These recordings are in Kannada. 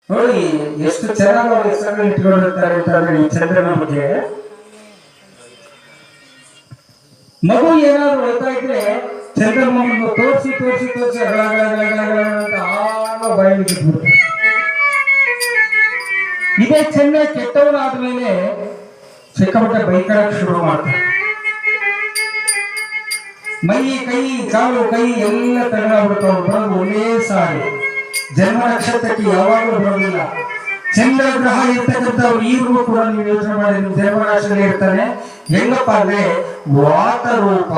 ನೋಡಿ ಎಷ್ಟು ಚೆನ್ನಾಗಿ ಅವ್ರ ಹೆಸರನ್ನು ಇಟ್ಕೊಂಡಿರ್ತಾರೆ ಅಂತಂದ್ರೆ ಈ ಚಂದ್ರನ ಬಗ್ಗೆ. ಮಗು ಏನಾದ್ರು ಹೇಳ್ತಾ ಇದ್ರೆ ಚಂದ್ರಮ್ಮನ್ನು ತೋರಿಸಿ ತೋರಿಸಿ ತೋರಿಸಿ ಅಂತ ಬಾಯಿಗೆ ಬಿಟ್ಬಿಡ್ತಾರೆ. ಇದೇ ಚೆನ್ನ ಕೆಟ್ಟವನಾದ್ಮೇಲೆ ಸಿಕ್ಕಾಪಟ್ಟೆ ಬೈಕಳಕ್ಕೆ ಶುರು ಮಾಡ್ತಾರೆ. ಮೈ ಕೈ ಕಾಲು ಕೈ ಎಲ್ಲ ತಗಲಾಗ್ಬಿಡ್ತಾವ. ಬರೋದು ಒಂದೇ ಸಾರಿ. ಜನ್ಮ ನಕ್ಷತ್ರಕ್ಕೆ ಯಾವಾಗಲೂ ಬರೋದಿಲ್ಲ. ಚಂದ್ರ ಗ್ರಹ ಇರ್ತಕ್ಕಂಥವ್ರು ಈಗಲೂ ಕೂಡ ನೀವು ಯೋಚನೆ ಮಾಡಿ ನಿಮ್ಮ ಜನ್ಮರಾಶಿಯಲ್ಲಿ ಇರ್ತಾನೆ. ಹೆಂಗಪ್ಪ ಅಂದ್ರೆ ವಾತ ರೂಪ.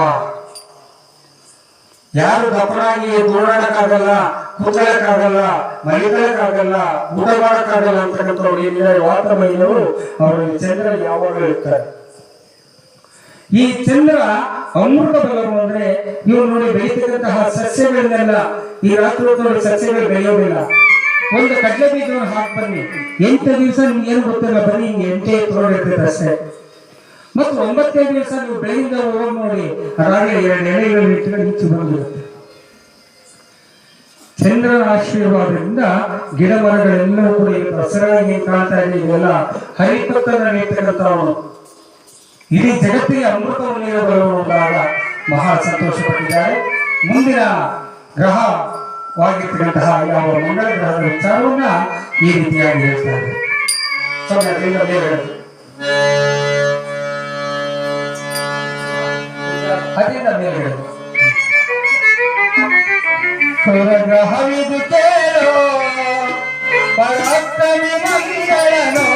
ಯಾರು ದಪ್ಪನಾಗಿ ಓಡಾಡಕ್ಕಾಗಲ್ಲ, ಕೂತ್ಕೊಳ್ಳಕ್ಕಾಗಲ್ಲ, ಮಲಿಕೊಳ್ಳಕ್ಕಾಗಲ್ಲ, ಊಟ ಮಾಡಕ್ಕಾಗಲ್ಲ ಅಂತಕ್ಕಂಥವ್ರು ಏನಿದ್ದಾರೆ ವಾತ ಮೈನವರು ಅವರು ಚಂದ್ರ ಯಾವಾಗಲೂ ಇರ್ತಾರೆ. ಈ ಚಂದ್ರ ಅಮೃತ ಬಲರು ಅಂದ್ರೆ ಇವ್ರು ನೋಡಿ ಬೆಳೀತಕ್ಕಂತಹ ಸಸ್ಯಗಳನ್ನೆಲ್ಲ ಈ ರಾತ್ರಿ ಹೊತ್ತು ಸಸ್ಯಗಳು ಬೆಳೆಯೋದಿಲ್ಲ. ಒಂದು ಕಡ್ಲೆ ಬೀಜವನ್ನು ಹಾಕಿ ಬನ್ನಿ, 8 ದಿವಸ ನಿಮ್ಗೆ ಏನು ಗೊತ್ತಿಲ್ಲ, ಬನ್ನಿ ಹಿಂಗೆ 8 ಎತ್ಕೊಂಡಿರ್ತೈತೆ ಅಷ್ಟೇ. ಮತ್ತು 9ನೇ ದಿವಸ ನೀವು ಬೆಳೆಯಿಂದ ಹೋಗಿ ನೋಡಿ ಅದಾಗಲೇ 2 ಎಲೆಗಳನ್ನು ಇಟ್ಕೊಂಡು ಹೆಚ್ಚು ಬಂದಿರುತ್ತೆ. ಚಂದ್ರನ ಆಶೀರ್ವಾದದಿಂದ ಗಿಡ ಮರಗಳೆಲ್ಲವೂ ಕೂಡ ಇವತ್ತು ಹಸಿರಾಗಿ ಕಾಣ್ತಾ ಇದೆ. ಇವೆಲ್ಲ ಹರಿಪತ್ತನ ನೀಡ್ತಕ್ಕಂಥವನು ಇಡೀ ಜಗತ್ತಿಗೆ ಅಮೃತವನ್ನು ನೀಡಬಲ್ಲವನಾಗ ಮಹಾ ಸಂತೋಷ ಪಟ್ಟಿದ್ದಾರೆ. ಮುಂದಿನ ಗ್ರಹವಾಗಿರ್ತಕ್ಕಂತಹ ಯಾವ ಮಂಗಳ ಗ್ರಹದ ವಿಚಾರವನ್ನ ಈ ರೀತಿಯಾಗಿ ಹೇಳ್ತಾರೆ. ಅದರಿಂದ ಮೇಲ್ಗಡೆ ಗ್ರಹವಿದು ಕೇಳೋ ಪರಾಕ್ರಮಿ ಮಂಗಳನೋ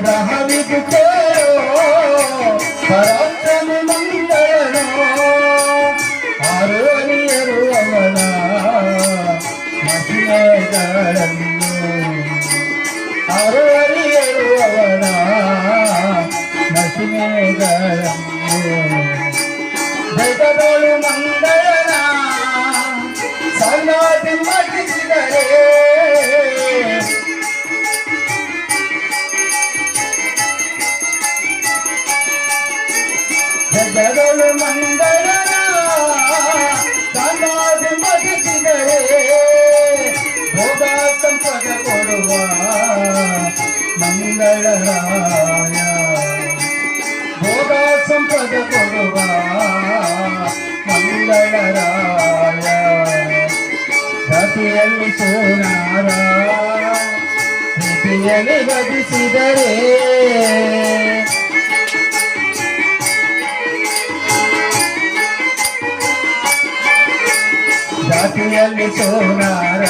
ಗ್ರಹವಿದು ಕೇಳೋ ಪರಾಕ್ರಮಿ ಮಂಗಳನೋ ಆರು ಅರಿಯರು ಅವನ ಮಹಿಳೆಗಳನ್ನು ಆರು ಅರಿಯರು ಅವನ ಮಹಿಮೆಗಳನ್ನು ಜಗದೊಳು ಮಂಗಳನ ಸನ್ನಾದಿ ಮಡಿಸಿದರೆ ಜಗದೊಳು ಮಂಗಳನ ಸನ್ನಾದಿ ಮಡಿಸಿದರೆ ಭೋಗ ಸಂಪದ ಕೊಡುವ ಮಂಗಳರಾಯ ಭೋಗ ಸಂಪದ ಕೊಡುವ ಮಂಗಳರಾಯ ಜಾತಿಯಲ್ಲಿ ಸೋನಾರ ಪ್ರೀತಿಯಲ್ಲಿ ಬದಿಸಿದರೆ ಜಾತಿಯಲ್ಲಿ ಸೋನಾರ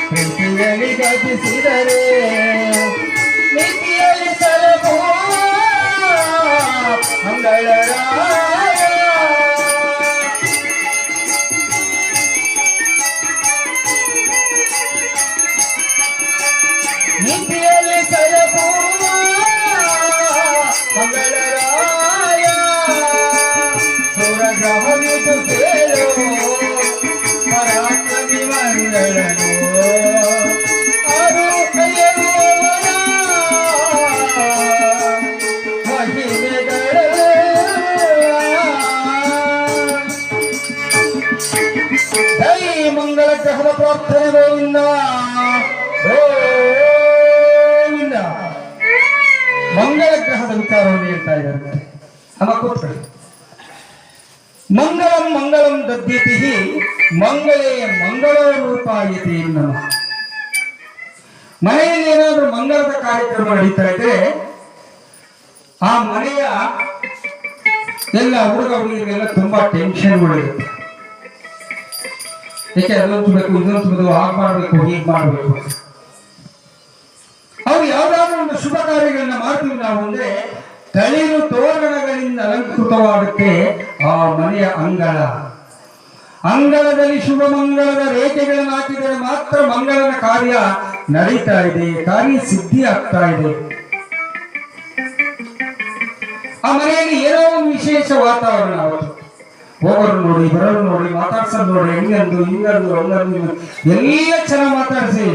ಪ್ರೀತಿಯಲ್ಲಿ ಬದಿಸಿದರೆ ನೀತಿಯಲ್ಲಿ ಸಲಭೋ ಮಂಗಳರಾಯ ನೀತಿಯಲ್ಲಿ ಸಲಭೋ ಮಂಗಳರಾಯ ಗ್ರಹವಿದು ಕೇಳೋ ಪರಾಕ್ರಮಿ ಮಂಗಳನೋ ಆರು ಕೈಯರು ಮಹಿಮೆಗಳ ದೈ ಮಂಗಳ ಗ್ರಹದ ಪ್ರಾರ್ಥನೆ ಗೋವಿಂದ ಗೋವಿಂದ. ಮಂಗಳ ಗ್ರಹದ ವಿಚಾರವನ್ನು ಹೇಳ್ತಾ ಇದ್ದಾರೆ. ನಮ್ಮ ಕೂತ್ಕೊಳ್ಳಿ. ಮಂಗಳಂ ಮಂಗಳಂ ದದ್ಯತಿ ಮಂಗಳೇ ಮಂಗಳ ರೂಪಾಯತಿ ನಮಃ. ಮನೆಯಲ್ಲಿ ಏನಾದ್ರೂ ಮಂಗಳದ ಕಾರ್ಯಕ್ರಮ ನಡೀತಾ ಇದ್ರೆ ಆ ಮನೆಯ ಎಲ್ಲ ಹುಡುಗ ಹುಡುಗಿರಿಗೆಲ್ಲ ತುಂಬಾ ಟೆನ್ಷನ್ಗಳಿರುತ್ತೆ. ಏಕೆ ಅದೊಂದು ಬೇಕು ಇದೊಂದು ಬೇಕು, ಹಾಗೆ ಮಾಡಬೇಕು ಹೀಗೆ ಮಾಡಬೇಕು. ಅವ್ರು ಯಾವ್ದಾದ್ರು ಒಂದು ಶುಭ ಕಾರ್ಯಗಳನ್ನ ಮಾಡ್ತೀವಿ ನಾವು ಅಂದ್ರೆ ತಳಿರು ತೋರಣಗಳಿಂದ ಅಲಂಕೃತವಾಗುತ್ತೆ ಆ ಮನೆಯ ಅಂಗಳ. ಅಂಗಳದಲ್ಲಿ ಶುಭ ಮಂಗಳದ ರೇಖೆಗಳನ್ನು ಹಾಕಿದರೆ ಮಾತ್ರ ಮಂಗಳನ ಕಾರ್ಯ ನಡೀತಾ ಇದೆ, ಕಾರ್ಯ ಸಿದ್ಧಿ ಆಗ್ತಾ ಇದೆ. ಆ ಮನೆಯಲ್ಲಿ ಏನೋ ಒಂದು ವಿಶೇಷ ವಾತಾವರಣ. ಅವತ್ತು ಹೋಗೋರು ನೋಡಿ, ಬರೋರು ನೋಡಿ, ಮಾತಾಡ್ಸೋದು ನೋಡಿ, ಹೆಂಗಂದು ಹಿಂಗಂದು ಹಂಗಂದು ಎಲ್ಲ ಚೆನ್ನಾಗಿ ಮಾತಾಡಿಸಿ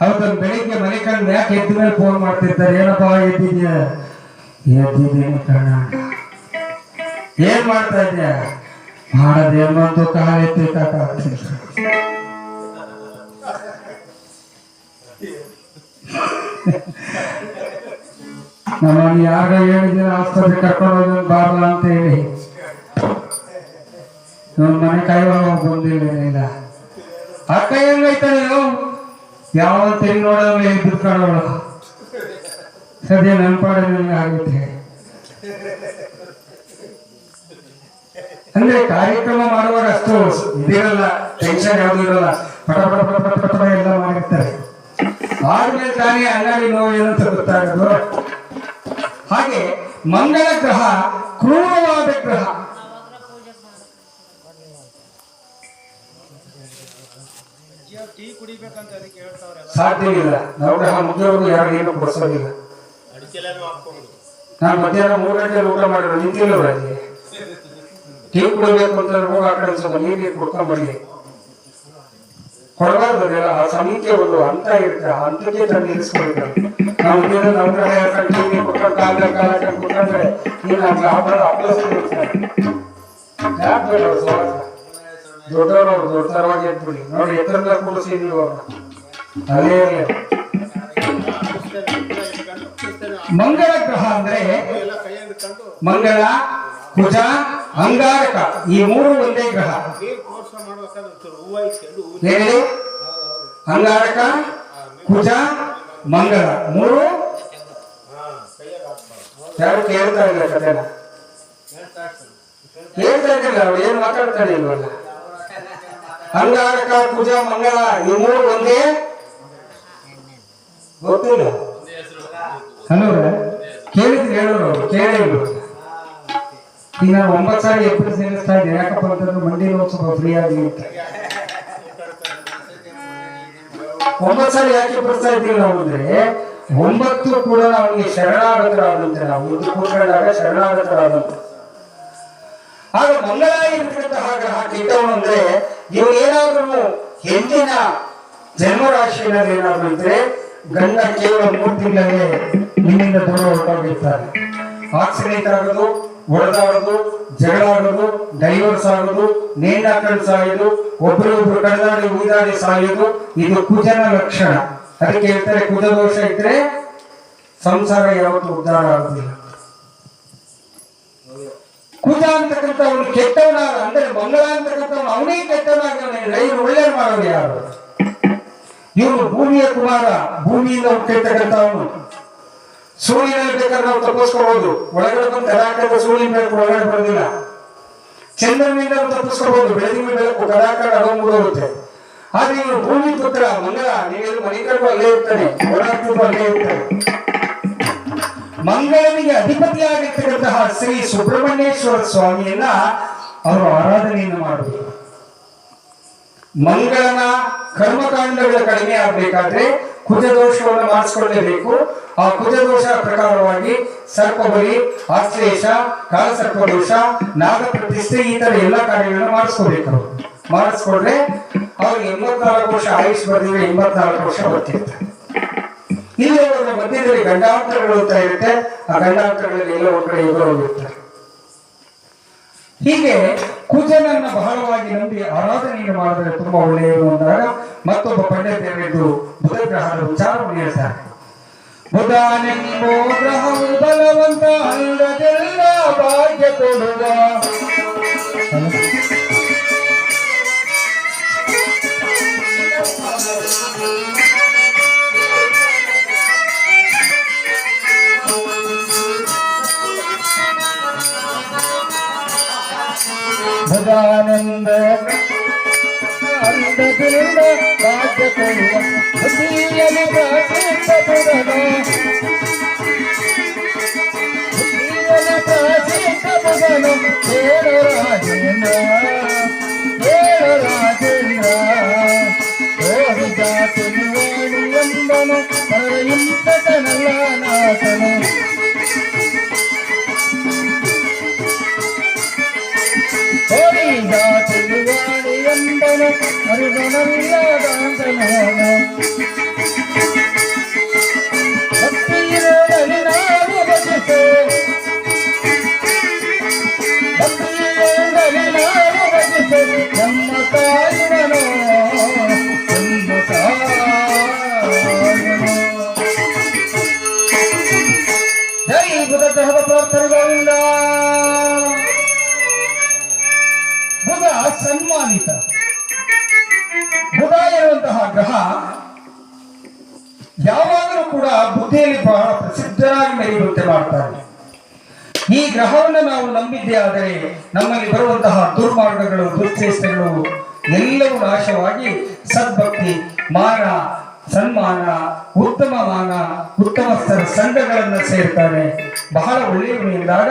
ಅವತ್ತೊಂದು ಬೆಳಿಗ್ಗೆ ಮನೆ ಕಂಡು ಯಾಕೆ ಎದ್ದ ಮೇಲೆ ಫೋನ್ ಮಾಡ್ತಿರ್ತಾರೆ, ಏನಪ್ಪಾ ಎದ್ದಿದ್ಯಾ? ಎದ್ದಿದ್ದೇನೆ ಕಣ ಏನ್ ಮಾಡ್ತಾ ಇದ್ಯಾ? ಮಾಡದೇನೊಂದು ಕಾಲ ಎತ್ತಿಕ್ಕಾಗ್ತಿಲ್ಲ. ನಮ್ಮನ್ನು ಯಾರ ಹೇಳಿದ್ರೆ ಆಸ್ಪತ್ರೆ ಕರ್ಕೊಂಡು ಹೋಗೋದು ಬಾರಲ್ಲ ಅಂತ ಹೇಳಿ ನಮ್ಮ ಮನೆ ಕಾಯುವಾಗ ಬಂದಿಲ್ಲ. ಆ ಕೈ ಹೆಂಗೈತಾನೆ ಯಾವ ತೆರಿ ನೋಡೋಲ್ಲ ಬಿಡ್ಕೊಳ್ಳೋಣ. ಸದ್ಯ ನೆನಪಾಡೋದಿಲ್ಲ ಆಗುತ್ತೆ. ಅಂದ್ರೆ ಕಾರ್ಯಕ್ರಮ ಮಾಡುವಾಗ ಅಷ್ಟು ಇದಿರಲ್ಲ, ಟೆನ್ಷನ್ ಯಾವ್ದು ಇರಲ್ಲ, ಪಟ ಪಟ ಪಟ ಪಟ ಪಟ ಎಲ್ಲ ಮಾಡಿರ್ತಾರೆ. ಆದ್ಮೇಲೆ ತಾನೇ ಅಂಗಡಿ ನೋವು ಏನಂತ ಗೊತ್ತಾಗೋದು. ಹಾಗೆ ಮಂಗಳ ಗ್ರಹ ಕ್ರೂರವಾದ ಗ್ರಹ. ಸಾಧ್ಯವಿಲ್ಲ. ನವಗ್ರಹ ಮುಗಿಯೋರು ಯಾರು ಏನು ಕೊಡಿಸೋದಿಲ್ಲ. ನಾನು ಮಧ್ಯಾಹ್ನ 3 ಗಂಟೆಗೆ ಊಟ ಮಾಡಿರೋ ನಿಂತಿಲ್ಲ. ಟೀ ಕುಡಿಬೇಕು ಅಂತ ಹೋಗ ಆ ಕಡೆ ಸ್ವಲ್ಪ ನೀರಿಗೆ ಕುಡ್ಕೊಂಡ್ಬರ್ಲಿ. ಕೊಡಬಾರ್ದು. ಆ ಸಮಯಕ್ಕೆ ಒಂದು ಹಂತ ಇರುತ್ತೆ, ಆ ಹಂತಕ್ಕೆ ತಂದು ನಿಲ್ಲಿಸ್ಕೊಳ್ತಾರೆ. ನಾವು ನವಗ್ರಹ ಯಾಕಂದ್ರೆ ಟಿವಿ ಕುಟ್ಕೊಂಡು ಕಾಲ ಕುಟ್ಕೊಂಡ್ರೆ ನೀನು ಯಾಕೆ ಬೇಡ ದೊಡ್ಡವರು ಅವ್ರು ದೊಡ್ಡ ತರವಾಗಿ ಎದ್ಬಿಡಿ. ನೋಡಿ ಎತ್ತರದ ಕೂಡಿಸಿದೀವಿ ಅವ್ರನ್ನ. ಅದೇ ಮಂಗಳ ಗ್ರಹ ಅಂದ್ರೆ ಮಂಗಳ, ಕುಜ, ಅಂಗಾರಕ ಈ 3 ಒಂದೇ ಗ್ರಹ. ಹೇಳಿ, ಅಂಗಾರಕ, ಕುಜ, ಮಂಗಳ 3 ಯಾರು ಕೇಳ್ತಾ ಇಲ್ಲ. ಕಥೆನ ಹೇಳ್ತಾ ಇದ್ದಿಲ್ಲ, ಅವ್ರು ಏನ್ ಮಾತಾಡ್ತಾನೆ ಇಲ್ವಲ್ಲ. ಅಂಗಾರಕ, ಕುಜ, ಮಂಗಳ ಈ 3 ಒಂದೇ ಗೊತ್ತಿಲ್ಲ. ಹಲೋ ಕೇಳಿದ್ರು, ಹೇಳೋರು ಕೇಳಿದ್ರು. ಈಗ ನಾನು 9 ಸಾರಿ ಏಪ್ರಿಲ್ ಸೇರಿಸ್ತಾ ಇದ್ದೆ. ಯಾಕಪ್ಪ ಅಂತಂದ್ರೆ ಮಂಡಿ ನೋವು ಸ್ವಲ್ಪ ಫ್ರೀ ಆಗಿ 9 ಸಾರಿ ಯಾಕೆ ಬರ್ತಾ ಇದ್ದೀವಿ ನಾವು ಅಂದ್ರೆ 9 ಕೂಡ ಅವನಿಗೆ ಶರಣಾಗತರಾದಂತೆ. ನಾವು ಇದು ಕೂತ್ಕೊಂಡಾಗ ಶರಣಾಗತರಾದಂತೆ. ಆಗ ಮಂಗಳ ಇರ್ತಕ್ಕಂತಹ ಗ್ರಹ ಕೆಟ್ಟವನು ಅಂದ್ರೆ ಇವನೇನಾದ್ರೂ ಹೆಣ್ಣಿನ ಜನ್ಮರಾಶಿಯಲ್ಲಿ ಏನಾದ್ರು ಇದ್ರೆ ಗಂಡ ಕೇವಲ 3 ತಿಂಗಳೇ ನಿಮ್ಮಿಂದ ದೂರ ಹೊರಟೋಗಿರ್ತಾರೆ. ಆಕ್ಸಿಡೆಂಟ್ ಆಗೋದು, ಹೊಡೆದಾಡೋದು, ಜಗಳ ಆಡೋದು, ಡೈವರ್ಸ್ ಆಗೋದು, ನೇಣು ಹಾಕೊಂಡು ಸಾಯೋದು, ಒಬ್ರು ಕಳೆದಾಡಿ ಉಳಿದಾಡಿ ಸಾಯೋದು ಇದು ಕುಜನ ಲಕ್ಷಣ. ಅದಕ್ಕೆ ಹೇಳ್ತಾರೆ ಕುಜ ದೋಷ ಇದ್ರೆ ಸಂಸಾರ ಯಾವತ್ತೂ ಉದ್ಧಾರ ಆಗುದಿಲ್ಲ. ಕುಜ ಅಂತಕ್ಕಂಥ ಅವನು ಕೆಟ್ಟವನ ಅಂದ್ರೆ ಮಂಗಳ ಅಂತಕ್ಕಂಥವನು ಅವನೇ ಕೆಟ್ಟವನಾಗ್ತಾನೆ. ಒಳ್ಳೆಯ ಮಾಡೋದು ಯಾರು? ಇವನು ಭೂಮಿಯ ಕುಮಾರ, ಭೂಮಿಯಿಂದ ಹುಟ್ಟಿರ್ತಕ್ಕಂಥವನು. ಸೂರ್ಯನಲ್ಲಿ ಬೇಕಾದ್ರೆ ನಾವು ತಪ್ಪಿಸ್ಕೋಬಹುದು. ಒಳಗಡೆ ಬಂದು ಕಡಾಕದ ಸೂರ್ಯನ ಬೆಳಕು ಒಳಗಡೆ ಬರೋದಿಲ್ಲ. ಚಂದ್ರನಿಂದ ತಪ್ಪಿಸ್ಕೋಬಹುದು. ಬೆಳಗಿನ ಬೆಳಕು ಕಡಾಕಡ ಹೋಗುತ್ತೆ. ಆದ್ರೆ ಇವನು ಭೂಮಿ ಪುತ್ರ ಮಂಗಳ. ನೀವೆಲ್ಲ ಮಣಿಕರ್ಗೂ ಅಲ್ಲೇ ಇರ್ತಾನೆ, ಓಡಾಡ್ತಿಗೂ ಅಲ್ಲೇ ಇರ್ತಾನೆ. ಮಂಗಳನಿಗೆ ಅಧಿಪತಿಯಾಗಿರ್ತಕ್ಕಂತಹ ಶ್ರೀ ಸುಬ್ರಹ್ಮಣ್ಯೇಶ್ವರ ಸ್ವಾಮಿಯನ್ನ ಅವರು ಆರಾಧನೆಯನ್ನು ಮಾಡಬೇಕು. ಮಂಗಳನ ಕರ್ಮಕಾಂಡಗಳ ಕಡಿಮೆ ಆಗಬೇಕಾದ್ರೆ ಕುಜ ದೋಷವನ್ನು ಮಾಡಿಸಿಕೊಳ್ಳಲೇಬೇಕು. ಆ ಕುಜ ದೋಷ ಪ್ರಕಾರವಾಗಿ ಸರ್ಪಬಲಿ, ಆಶ್ಲೇಷ, ಕಾಲಸರ್ಪ ದೋಷ, ನಾಗ ಪ್ರತಿಷ್ಠೆ ಈ ತರ ಎಲ್ಲ ಕಾರ್ಯಗಳನ್ನು ಮಾಡಿಸ್ಕೋಬೇಕು. ಮಾಡಿಸ್ಕೊಂಡ್ರೆ ಅವ್ರಿಗೆ 84 ವರ್ಷ ಆಯುಷ್ ಬರ್ದಿದ್ರೆ 84 ವರ್ಷ ಬರ್ತಿರ್ತಾರೆ. ಇಲ್ಲಿ ಅವರ ಮಧ್ಯದಲ್ಲಿ ಗಂಡಾಂತರಗಳು ಹೋಗ್ತಾ ಇರುತ್ತೆ. ಆ ಗಂಡಾಂತರಗಳಲ್ಲಿ ಎಲ್ಲ ಒಂದ್ ಕಡೆ ಎದುರು ಹೋಗಿರ್ತಾರೆ. ಹೀಗೆ ಕುಜನನ್ನ ಬಹಳವಾಗಿ ನಂಬಿ ಆರಾಧನೆಯನ್ನು ಮಾಡಿದ್ರೆ ತುಂಬಾ ಒಳ್ಳೆಯದು ಅಂದಾಗ ಮತ್ತೊಬ್ಬ ಪಂಡಿತರು ಬುಧ ಗ್ರಹದ ವಿಚಾರವನ್ನು ಹೇಳ್ತಾರೆ. ಬುಧನೆಂಬೋ ಗ್ರಹವು ಬಲವಂತ ಅಲ್ಲದೆಲ್ಲ ಭಾಗ್ಯ ಕೊಡುವ. ಭುಜಾನಂದ ಅಂದದಿಂದ ರಾಜ್ಯ ಕೊಡುವ. ಬುದ್ಧಿಯಲ್ಲಿ ಪ್ರಾಚೀನ ಬುಧನ, ಬುದ್ಧಿಯಲ್ಲಿ ಪ್ರಾಚೀನ ಬುಧನ. ಹೇಳ ರಾಜೇಂದ್ರ, ಹೇಳ ರಾಜೇಂದ್ರ. ಓದಿದ ತಿರುವಾಣಿ ಎಂಬನು ಪರಯುಂತನಲ್ಲ ನಾಥನು. ತಿರುವಾಣಿ ಎಂಬನು ಅರಿವನಲ್ಲದಾಂತನ. ಭಕ್ತಿಯಲ್ಲಿ ನಾವು ಭಜಿಸೋ, ಭಕ್ತಿಯಲ್ಲಿ ಈತ. ಬುಧ ಎನ್ನುವಂತಹ ಗ್ರಹ ಯಾವಾಗಲೂ ಕೂಡ ಬುದ್ಧಿಯಲ್ಲಿ ಬಹಳ ಪ್ರಸಿದ್ಧರಾಗಿ ಮೆರೆಯುವಂತೆ ಮಾಡ್ತಾರೆ. ಈ ಗ್ರಹವನ್ನು ನಾವು ನಂಬಿದ್ದೇ ಆದರೆ ನಮ್ಮಲ್ಲಿ ಬರುವಂತಹ ದುರ್ಮಾರ್ಗಗಳು, ದುಶ್ಚೇಷ್ಟೆಗಳು ಎಲ್ಲವೂ ನಾಶವಾಗಿ ಸದ್ಭಕ್ತಿ, ಮಾನ, ಸನ್ಮಾನ, ಉತ್ತಮ ಮಾನ, ಉತ್ತಮಸ್ಥರ ಸಂಘಗಳನ್ನು ಸೇರ್ತಾನೆ. ಬಹಳ ಒಳ್ಳೆಯವನು ಎಂದಾಗ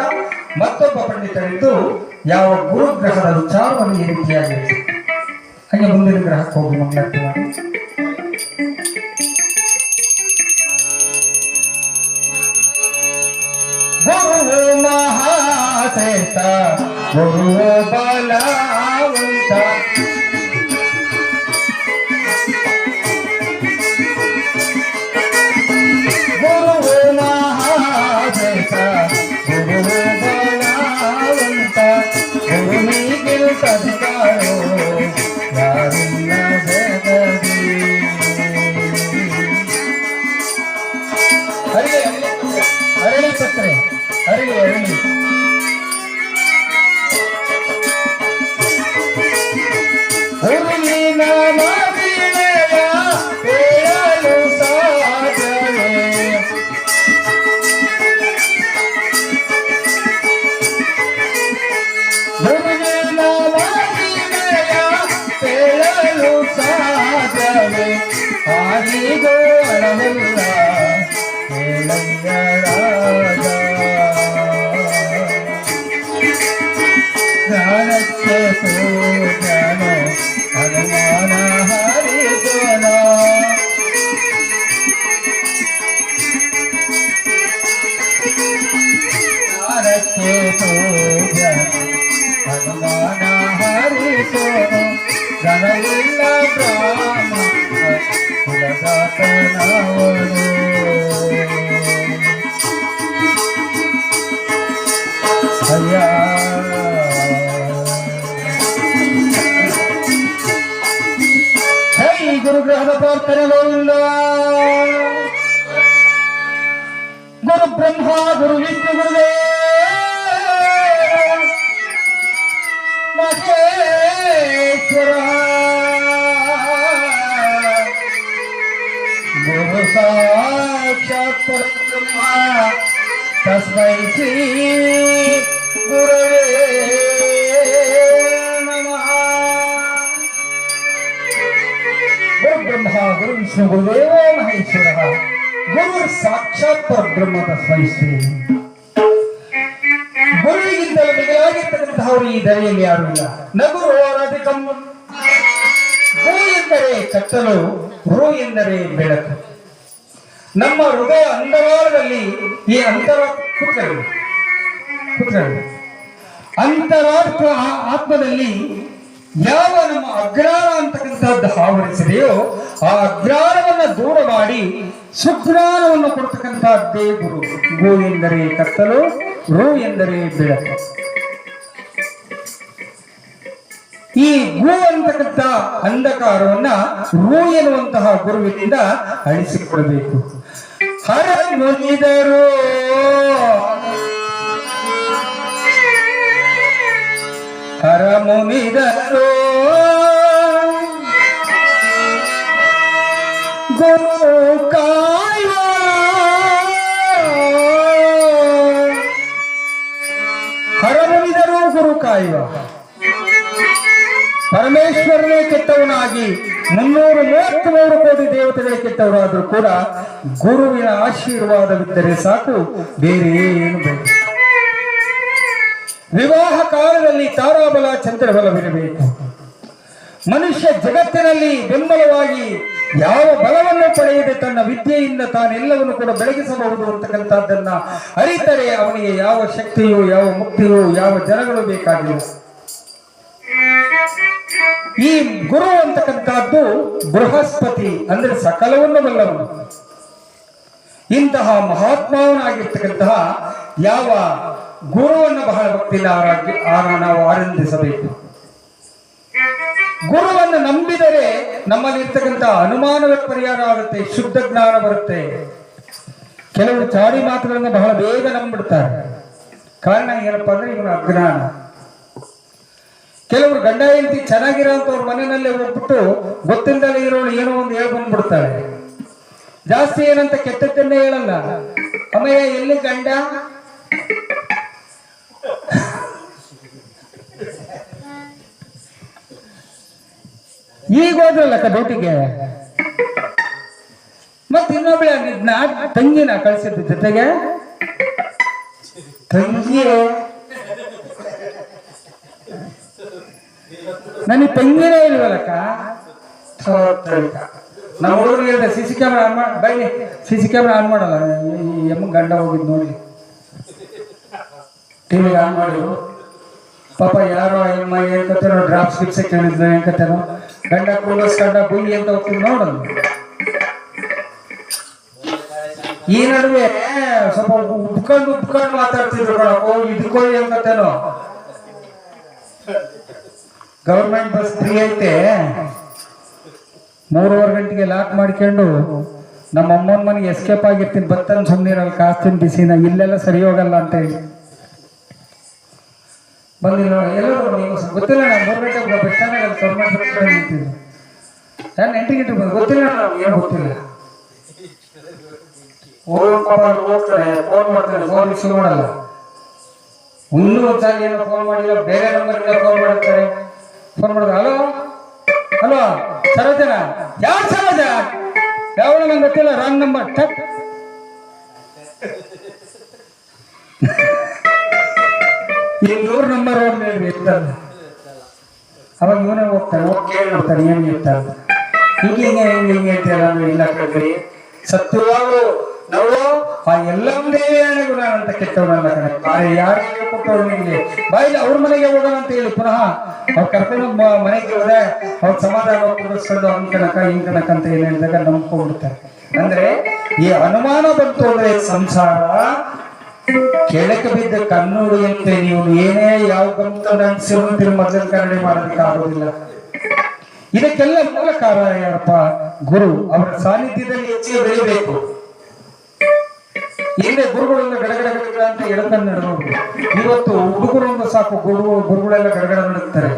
ಮತ್ತೊಬ್ಬ ಪಂಡಿತರಿದ್ದು ಯಾವ ಗುರುಗ್ರಹದ ವಿಚಾರವನ್ನು ಈ ರೀತಿಯಾಗಿದೆ. ಹಾಗೆ ಮುಂದಿನ ಗ್ರಹಕ್ಕೆ ಹೋಗಿ ಮಂಗಳಾರತಿ ಮಾಡಿ. ಗುರು ಮಹಾಶ್ರೇಷ್ಠ, ಗುರು ಬಲವಂತ, ಗುರು ಮಹಾಶ್ರೇಷ್ಠ, ಗುರು ಬಲವಂತ, ಗುರುವಿಗೆ ಸದ್ಕಾರೋ ಯಾರಿಲ್ಲ ಜಗದಿ. ಅರಳಿ ಪತ್ರೆ, ಅರಳಿ ಅರಳಿ. ಹುರುಳಿನ ಮದಿನೆಯ ಹೇಳಲು ಸಾಧ್ಯವೇ, ಹುರುಳಿನ ಮದಿನೆಯ ಹೇಳಲು ಸಾಧ್ಯವೇ, ಆರಿಗೋ ಅಳವಿಲ್ಲ ಜ್ಞಾನಕ್ಕೆ ಜ್ಞಾನ ಹನುಮಾನ ಹರಿಸೋಣ. ಜ್ಞಾನಕ್ಕೆ ಜ್ಞಾನ ಹನುಮಾನ ಹರಿಸೋಣ. ಜನವಿಲ್ಲ ಬ್ರಾಹ್ಮ ಕುಲದಾತನವನು. ಅಯ್ಯ ಹೈ ಗುರುಗ್ರಹದ ಪ್ರಾರ್ಥನೆ ಗೋವಿಂದ. ಗುರು ಬ್ರಹ್ಮ, ಗುರು ವಿಷ್ಣು, ಗುರುದೇವ ಮಹೇಶ್ವರ, ಗುರು ಸಾಕ್ಷಾತ್ ಪರಬ್ರಹ್ಮ ತಸ್ಮೈ ಶ್ರೀ ಗುರವೇ ನಮಃ. ಗುರು ಬ್ರಹ್ಮ, ಗುರು ವಿಷ್ಣು, ಗುರುದೇವೋ ಮಹೇಶ್ವರ, ಗುರು ಸಾಕ್ಷಾತ್ ಪರಬ್ರಹ್ಮ ತಸ್ಮೈ ಶ್ರೀ. ಗುರುವಿಗಿಂತಲೂ ಮಿಗಿಲಾಗಿರ್ತಕ್ಕಂತಹವರು ಈ ಧರೆಯಲ್ಲಿ ಯಾರು ಇಲ್ಲ. ನಗುರು ಅಧಿಕಂ. ಗು ಎಂದರೆ ಕತ್ತಲು, ರು ಎಂದರೆ ಬೆಳಕು. ನಮ್ಮ ಹೃದಯ ಅಂತರಾಳದಲ್ಲಿ ಈ ಅಂತರಾತ್ಮ ಆತ್ಮದಲ್ಲಿ ಯಾವ ನಮ್ಮ ಅಜ್ಞಾನ ಅಂತಕ್ಕಂಥದ್ದು ಆವರಿಸಿದೆಯೋ ಆ ಅಜ್ಞಾನವನ್ನು ದೂರ ಮಾಡಿ ಸುಜ್ಞಾನವನ್ನು ಕೊಡ್ತಕ್ಕಂಥದ್ದೇ ಗುರು. ಗು ಎಂದರೆ ಕತ್ತಲು, ರು ಎಂದರೆ ಬೆಳಕು. ಈ ಗು ಅಂತಕ್ಕಂಥ ಅಂಧಕಾರವನ್ನ ರು ಎನ್ನುವಂತಹ ಗುರುವಿನಿಂದ ಅಳಿಸಿಕೊಡಬೇಕು. ಹರ ಮುನಿದರು ಹರ ಮುನಿದರು ಗುರು ಕಾಯ, ಹರ ಮುನಿದರು ಗುರು ಕಾಯುವ. ಪರಮೇಶ್ವರನೇ ಕೆಟ್ಟವನಾಗಿ 333 ಕೋಟಿ ದೇವತೆಗಳೇ ಕೆಟ್ಟವರಾದರೂ ಕೂಡ ಗುರುವಿನ ಆಶೀರ್ವಾದವಿದ್ದರೆ ಸಾಕು, ಬೇರೆ ಏನು ಬೇಕು. ವಿವಾಹ ಕಾಲದಲ್ಲಿ ತಾರಾಬಲ ಚಂದ್ರಬಲವಿರಬೇಕು. ಮನುಷ್ಯ ಜಗತ್ತಿನಲ್ಲಿ ಬೆಂಬಲವಾಗಿ ಯಾವ ಬಲವನ್ನು ಪಡೆಯದೆ ತನ್ನ ವಿದ್ಯೆಯಿಂದ ತಾನೆಲ್ಲವನ್ನು ಕೂಡ ಬೆಳಗಿಸಬಹುದು ಅಂತಕ್ಕಂಥದ್ದನ್ನ ಅರಿತರೆ ಅವನಿಗೆ ಯಾವ ಶಕ್ತಿಯೋ, ಯಾವ ಮುಕ್ತಿಯೋ, ಯಾವ ಜನಗಳು ಬೇಕಾಗಿಲ್ಲ. ಈ ಗುರು ಅಂತಕ್ಕಂಥದ್ದು ಬೃಹಸ್ಪತಿ ಅಂದ್ರೆ ಸಕಲವನ್ನು ಬಲ್ಲವನು. ಇಂತಹ ಮಹಾತ್ಮವನಾಗಿರ್ತಕ್ಕಂತಹ ಯಾವ ಗುರುವನ್ನು ಬಹಳ ಭಕ್ತಿಯಿಂದ ನಾವು ಆನಂದಿಸಬೇಕು. ಗುರುವನ್ನು ನಂಬಿದರೆ ನಮ್ಮಲ್ಲಿ ಇರ್ತಕ್ಕಂಥ ಅನುಮಾನವೇ ಪರಿಹಾರ ಆಗುತ್ತೆ, ಶುದ್ಧ ಜ್ಞಾನ ಬರುತ್ತೆ. ಕೆಲವರು ಚಾಡಿ ಮಾತುಗಳನ್ನು ಬಹಳ ಬೇಗ ನಂಬಿಡ್ತಾರೆ. ಕಾರಣ ಏನಪ್ಪಾ ಅಂದ್ರೆ ಇವನ ಅಜ್ಞಾನ. ಕೆಲವರು ಗಂಡ ಹೆಂಡತಿ ಚೆನ್ನಾಗಿರೋಂಥವ್ರ ಮನೆಯಲ್ಲೇ ಹೋಗ್ಬಿಟ್ಟು ಗೊತ್ತಿಲ್ಲದಲ್ಲೇ ಇರೋಳು ಏನೋ ಒಂದು ಹೇಳಿ ಬಂದ್ಬಿಡ್ತಾಳೆ. ಜಾಸ್ತಿ ಏನಂತ ಕೆಟ್ಟದ್ದನ್ನೇ ಹೇಳಲ್ಲ. ಅಮ್ಮಯ್ಯ ಎಲ್ಲಿ ಗಂಡ, ಈಗ ಹೋದ್ರಲ್ಲಕ್ಕ ಡ್ಯೂಟಿಗೆ, ಮತ್ ಇನ್ನೊಬ್ಳೆ ತಂಗಿನ ಕಳ್ಸಿದ್ದು ಜೊತೆಗೆ. ತಂಗಿ ನನಗೆ ತಂಗಿನೇ ಇಲ್ವಲ್ಲಕ್ಕ. ನಮ್ಮ ಹುಡುಗರು ಹೇಳಿದೆ ಸಿ ಕ್ಯಾಮ್ರಾ ಆನ್ ಮಾಡಿ ಬೈಲಿ, ಸಿ ಕ್ಯಾಮ್ರಾ ಆನ್ ಮಾಡಲ್ಲ. ಈ ಎಮ್ಮ ಗಂಡ ಹೋಗಿದ್ ನೋಡಿ ಟಿವಿ ಆನ್ ಮಾಡಿ, ಪಾಪ ಯಾರೋ ಎಮ್ಮ ಏನ್ ಕತ್ತೇನೋ ಡ್ರಾಪ್ಸ್ ಗಿಪ್ಸ್ ಕೇಳಿದ್ರು, ಏನ್ ಕತ್ತೇನೋ ಗಂಡ ಕೂಲಸ್ ಗಂಡ ಬುಯ್ಯಿ ಅಂತ ಹೋಗ್ತೀವಿ ನೋಡೋದು. ಈ ನಡುವೆ ಸ್ವಲ್ಪ ಉಪ್ಕೊಂಡು ಮಾತಾಡ್ತಿದ್ರು ಕಣೋ, ಇದಕ್ಕೋ ಏನ್ ಕತ್ತೇನೋ. ಗವರ್ಮೆಂಟ್ ಬಸ್ ಫ್ರೀ ಐತೆ, 3:30 ಗಂಟೆಗೆ ಲಾಕ್ ಮಾಡ್ಕೊಂಡು ನಮ್ಮ ಅಮ್ಮನ ಮನೆಗೆ ಎಸ್ಕೇಪ್ ಆಗಿರ್ತೀನಿ, ಬತ್ತನ್ ಸುಮ್ಮನಿರಲ್ಲ, ಕಾಸ್ತೀನಿ ಬಿಸಿನ, ಇಲ್ಲೆಲ್ಲ ಸರಿ ಹೋಗಲ್ಲ ಅಂತ ಹೇಳಿ ಬಂದಿಲ್ಲ. ಎಲ್ಲರೂ ನೀವು ಗೊತ್ತಿಲ್ಲ, ನಾನು 3 ಗಂಟೆಗೆ ಬಸ್ ಸ್ಟ್ಯಾಂಡಲ್ಲಿ ಗೌರ್ಮೆಂಟ್ ಬಸ್ ನಿಂತಿದ್ದು, ನಾನು 8 ಗಂಟೆಗೆ ಬಂದು ಗೊತ್ತಿಲ್ಲ, ನಾವು ಏನು ಗೊತ್ತಿಲ್ಲ. ಹೋಗ್ತಾರೆ, ಫೋನ್ ಮಾಡ್ತಾರೆ, ಫೋನ್ ರಿಸೀವ್ ಮಾಡಲ್ಲ. ಇನ್ನೂ ಒಂದ್ಸಲ ಏನೋ ಫೋನ್ ಮಾಡಿಲ್ಲ, ಬೇರೆ ನಂಬರ್ಗೆ ಫೋನ್ ಮಾಡುತ್ತಾರೆ. ಫೋನ್ ಮಾಡಿದ್ರೆ ಹಲೋ ಹಲೋ ಸರೋಜನ, ಯಾರು ಸರೋಜ, ಯಾವಳು ನಂಗೆ ಗೊತ್ತಿಲ್ಲ, ರಾಂಗ್ ನಂಬರ್. ಟಕ್ ಇನ್ನೂರು ನಂಬರ್ ಹೋಗ್ಲಿ ಇರ್ತಲ್ಲ. ಅವಾಗ ಇವನೇ ಹೋಗ್ತಾರೆ, ಹೋಗಿ ಕೇಳ್ಬಿಡ್ತಾರೆ ಏನ್ ಇರ್ತಾರೆ, ಹಿಂಗೆ ಹೇಳ್ತೀರ. ಇಲ್ಲ ಕೇಳ್ರಿ, ಸತ್ಯವಾಗು ನಾವು ಆ ಎಲ್ಲ ಗುಣ ಅಂತ ಕೆಟ್ಟವನಲ್ಲ ಕಣೆ. ಯಾರು ಕೊಟ್ಟವಳು ನಿಮಗೆ ಬಾಯಿಲ್ಲ, ಅವ್ರ ಮನೆಗೆ ಹೋಗೋಣ ಅಂತ ಹೇಳಿ ಪುನಃ ಅವ್ರು ಕರ್ಕೊಂಡು ಮನೆಗೆ ಹೋದ್ರೆ ಅವ್ರ ಸಮಾಧಾನ ಕುಡಿಸ್ಕೊಂಡು ಅವ್ನ ಕಣಕ ಹಿಂಗ್ ಕಣಕ ಅಂತ ಏನ್ ಹೇಳಿದಾಗ ನಂಬ್ಕೊಂಡ್ಬಿಡ್ತಾರೆ. ಅಂದ್ರೆ ಈ ಅನುಮಾನ ಬಂತು ಅಂದ್ರೆ ಸಂಸಾರ ಕೆಳಕ್ಕೆ ಬಿದ್ದ ಕಣ್ಣುಡಿಯಂತೆ. ನೀವು ಏನೇ ಯಾವ ಗಂತ ನಂಬಿಸಿರು ಮೊದಲ ಕರಡಿ ಮಾಡೋದಕ್ಕೆ ಆಗೋದಿಲ್ಲ. ಇದಕ್ಕೆಲ್ಲ ಮೂಲ ಕಾರಣ ಯಾರಪ್ಪ? ಗುರು. ಅವರ ಸಾನ್ನಿಧ್ಯದಲ್ಲಿ ಹೆಚ್ಚಿಗೆ ಬೆಳಿಬೇಕು. ಹಿಂದೆ ಗುರುಗಳೆಲ್ಲ ಗಡಗಡ ಅಂತ ಎಡಕನ್ನು ನಡೆದೋದು. ಇವತ್ತು ಹುಡುಗರೊಂದು ಸಾಕು, ಗುರುಗಳೆಲ್ಲ ಗಡಗಡ ನಡುತ್ತಾರೆ.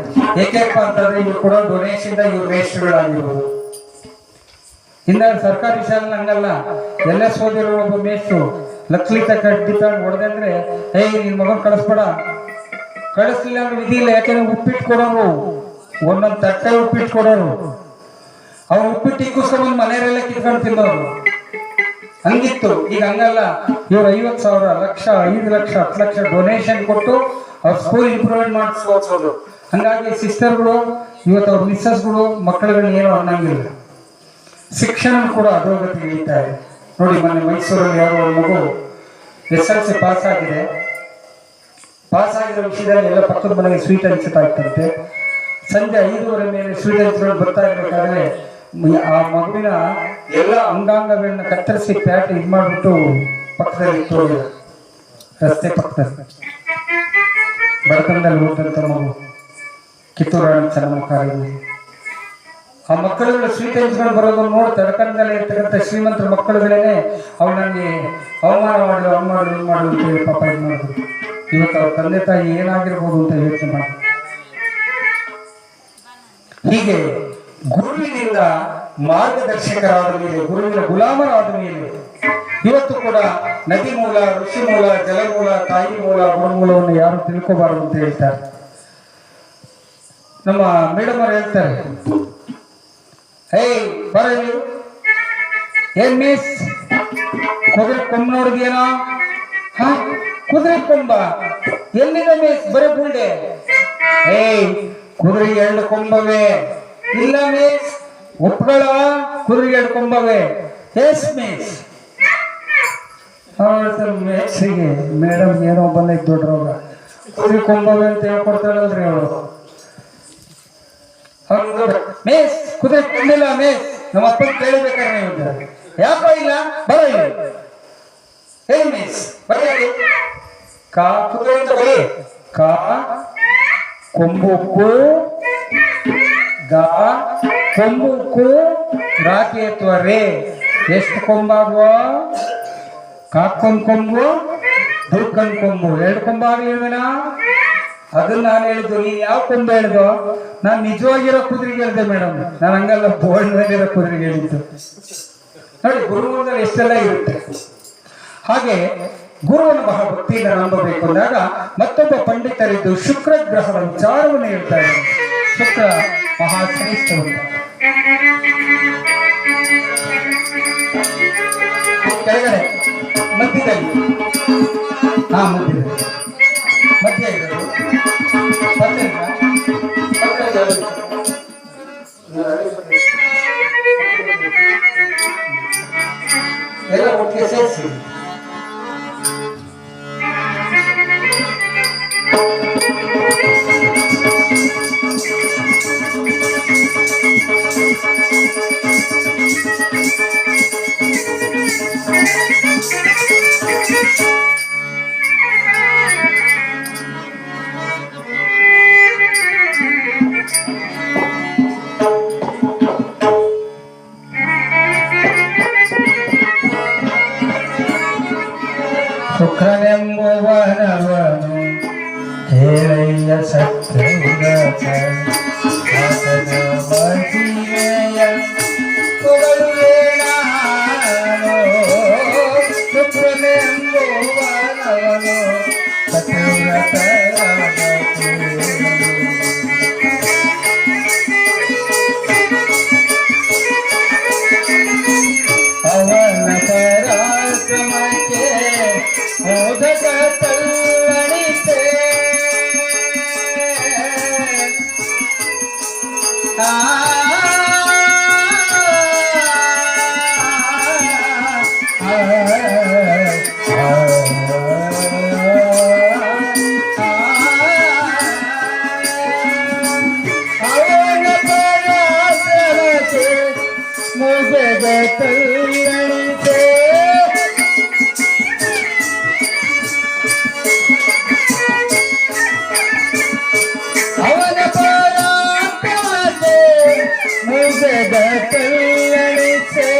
ಏಕೆಪ್ಪ ಅಂತಂದ್ರೆ ಇವ್ರು ಕೊಡೋ ಡೊನೇಷನ್ ಇವ್ರು ವೇಸ್ಟ್ಗಳಾಗಿರ್ಬೋದು. ಹಿಂದೆ ಸರ್ಕಾರಿ ಶಾಲೆ ಹಂಗಲ್ಲ, ಎಲ್ಲ ಸೋದಿರೋ ಒಬ್ಬ ಮೇಷ್ಟ್ರು ಲಕ್ಷಲಿತ ಕಡ್ಡಿತ ಹೊಡೆದೆ ಅಂದ್ರೆ ನಿನ್ ಮಗನ್ ಕಳಿಸ್ಬೇಡ, ಕಳಿಸ್ಲಿಲ್ಲ ಅಂದ್ರೆ ವಿಧಿ ಇಲ್ಲ. ಯಾಕೆಂದ್ರೆ ಉಪ್ಪಿಟ್ಟು ಕೊಡೋರು, ಒಂದೊಂದು ತಟ್ಟೆ ಉಪ್ಪಿಟ್ಟು ಕೊಡೋರು, ಅವ್ರು ಉಪ್ಪಿಟ್ಟು ಇಕ್ಕಿಸ್ಕೊಂಡ್ ಮನೆಯಲ್ಲೆಲ್ಲ ಕಿತ್ಕೊಂಡು ತಿನ್ನೋರು. ಹಂಗಿತ್ತು. ಈಗ ಹಂಗಲ್ಲ, ಇವ್ರು 50,000, ಲಕ್ಷ, 5 ಲಕ್ಷ, 10 ಲಕ್ಷ ಡೊನೇಷನ್ ಕೊಟ್ಟು ಅವ್ರ ಸ್ಕೂಲ್ ಇಂಪ್ರೂವ್ಮೆಂಟ್ ಮಾಡಿಸ್ಬೋದು. ಹಂಗಾಗಿ ಸಿಸ್ಟರ್ಗಳು ಇವತ್ತು ಅವ್ರ ಮಿಸ್ಸಸ್ಗಳು ಮಕ್ಕಳುಗಳನ್ನ ಏನು ಅನ್ನಂಗಿಲ್ಲ. ಶಿಕ್ಷಣ ಕೂಡ ಅಧೋಗತಿ ಇಳಿತಾರೆ ನೋಡಿ. ಮೊನ್ನೆ ಮೈಸೂರಲ್ಲಿ ಯಾರೋ ಮಗು SLC ಪಾಸ್ ಆಗಿದೆ. ಪಾಸ್ ಆಗಿರೋ ವಿಷಯದಲ್ಲಿ ಎಲ್ಲ ಪಕ್ಕದ ಮನೆಗೆ ಸ್ವೀಟ್ ಹಂಚುತ್ತಾ ಇತ್ತಂತೆ. ಸಂಜೆ 5:30 ಮೇಲೆ ಸ್ವೀಟ್ ಹಂಚ್ಕೊಂಡು ಬರ್ತಾ ಇರ್ಬೇಕಾದ್ರೆ ಆ ಮಗುವಿನ ಎಲ್ಲ ಅಂಗಾಂಗಗಳನ್ನ ಕತ್ತರಿಸಿ ಪ್ಯಾಟ್ ಇದು ಮಾಡ್ಬಿಟ್ಟು ಪಕ್ಕದಲ್ಲಿ ಇಟ್ಟು ರಸ್ತೆ ಪಕ್ಕದಲ್ಲಿ ಬಡತನದಲ್ಲಿ ಹೋದಂತ ಮಗು ಕಿತ್ತೂರು ಚೆನ್ನಮಕ್ಕಾರಿ. ಆ ಮಕ್ಕಳುಗಳು ಸ್ವೀಟ್ ಹಂಚ್ಕೊಂಡು ಬರೋದು ನೋಡಿ ತಡಕಂದಲ್ಲೇ ಇರ್ತಕ್ಕಂಥ ಶ್ರೀಮಂತರ ಮಕ್ಕಳುಗಳೇನೆ ಅವ್ರು ನನಗೆ ಅವಮಾನ ಮಾಡು ಅಂತ ಹೇಳಿ ಪಾಪ ಇದು ಮಾಡೋದು. ಇವತ್ತು ಅವ್ರ ತಂದೆ ತಾಯಿ ಏನಾಗಿರ್ಬೋದು ಅಂತ ಯೋಚನೆ ಮಾಡಿ. ಹೀಗೆ ಗುರುವಿನಿಂದ ಮಾರ್ಗದರ್ಶಕರಾದ ಮೇಲೆ, ಗುರುವಿನ ಗುಲಾಮರಾದ ಮೇಲೆ ಇವತ್ತು ಕೂಡ ನದಿ ಮೂಲ, ಋಷಿ ಮೂಲ, ಜಲಮೂಲ, ತಾಯಿ ಮೂಲ, ಗುರುಮೂಲವನ್ನು ಯಾರು ತಿಳ್ಕೋಬಾರದು ಅಂತ ಹೇಳ್ತಾರೆ. ನಮ್ಮ ಮೇಡಮ್ ಅವ್ರು ಹೇಳ್ತಾರೆ, ಬರ ಏನ್ ಮಿಸ್ ಕುದುರೆ ಕೊಂಬ ನೋಡಿದ್ಯೇನೋ? ಕುದುರೆ ಕೊಂಬ ಎಲ್ಲಿದೆ ಮಿಸ್? ಬರೀ ಬುಲ್ಡೆ. ಕುದುರೆ 2 ಕೊಂಬವೇ. ಇಲ್ಲ ಮಿಸ್. ಒಪ್ಪಗಳ ಕುದುರೆ 2 ಕೊಂಬವೇ. Yes miss. ಮೇಸ್ರಿಗೆ ಮೇಡಮ್ ಏನೋ ಬಂದೈತೆ ದೊಡ್ಡ ರೋಗ, ಕುದುರೆ ಕೊಂಬವೇ ಅಂತ ಹೇಳ್ಕೊಡ್ತಾಳಲ್ರಿ ಅವಳು. ಮೇಸ್ ಕುದುರೆ ಕೊಂಡಿಲ್ಲ ಮೇಸ್. ನಮ್ಮ ಅಪ್ಪನ ಕೇಳಬೇಕಾದ್ರೆ ಯಾಕ ಇಲ್ಲ? ಬರ ಏನ್ ಮಿಸ್ ಬರೀ ಕಾ ಕುದುರೆ ಅಂತ ಬರೀ ಕಾ ಕೊಂಬುಕ್ಕು ಗ ಕೊಂಬುಕ್ಕು ರಾಕಿ ಅಥವಾ ರೇ ಎಷ್ಟು ಕೊಂಬಾಗುವ? ಕಾಕೊಂದ್ ಕೊಂಬು, ದುರ್ಕನ್ ಕೊಂಬು 2 ಕೊಂಬ ಆಗ್ಲಿಲ್ವೇನಾ? ಅದನ್ನ ನಾನು ಹೇಳಿದ್ದು, ನೀನ್ ಯಾವ ಕೊಂಬೆ ಹೇಳಿದ್ವು? ನಾನು ನಿಜವಾಗಿರೋ ಕುದುರೆಗೆ ಹೇಳಿದೆ ಮೇಡಮ್, ನಾನು ಹಂಗಲ್ಲ ಬೋರ್ಡ್ ಮೇಲಿರೋ ಕುದುರೆಗೆ ಹೇಳಿದ್ದು. ನೋಡಿ, ಗುರುವಿನಲ್ಲಿ ಎಷ್ಟೆಲ್ಲ ಇರುತ್ತೆ. ಹಾಗೆ ಗುರುವನ್ನು ಬಹಳ ಭಕ್ತಿಯಿಂದ ನಂಬಬೇಕು ಅಂದಾಗ ಮತ್ತೊಬ್ಬ ಪಂಡಿತರಿದ್ದು ಶುಕ್ರ ಗ್ರಹದ ವಿಚಾರವನ್ನು ಹೇಳ್ತಾರೆ. ಶುಕ್ರ ಮಹಾಶ್ರೇಷ್ಠರು. ಕೆಳಗಡೆ ಮಧ್ಯದಲ್ಲಿ ಮಧ್ಯ ಇರೋದು ಎಲ್ಲ ಒಟ್ಟಿಗೆ ಸೇರಿಸಿ. ಶುಕ್ರನೆಂಬುವನವನು ಹೇಳಯ್ಯ ಸತ್ಯವ್ರತ ಆತನ ಮಹಿಮೆಯ ಹೊಗಳುವೆನಾನು. ಶುಕ್ರನೆಂಬುವನವನು ಸತ್ಯವ್ರತನಾದನು. ಅವನ ಪರಾಕ್ರಮಕ್ಕೆ ಮೋದಕ ತಲ್ಲಣಿತೆ. ಅವನ ಪರಾಕ್ರಮಕ್ಕೆ ಮೋದಕ ತಲ್ಲಣಿತೆ. ಜಗತ್ತಲ್ಲಣಿಸೆ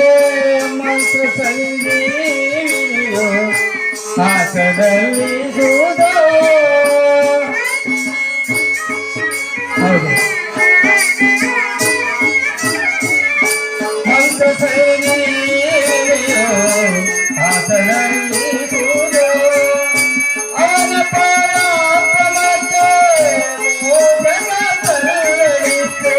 ಮಂತ್ರ ಸಂಜೀವಿನಿಯು ಆಸದಲ್ಲಿ ಸೂದ. ಹೌದು, ಮಂತ್ರ ಸಂಜೀವಿನಿಯು ಆಸದಲ್ಲಿ ಸೂದ. ಅವನ ಪರಾಕ್ರಮಕ್ಕೆ ಮೋದಕ ತಲ್ಲಣಿಸೆ.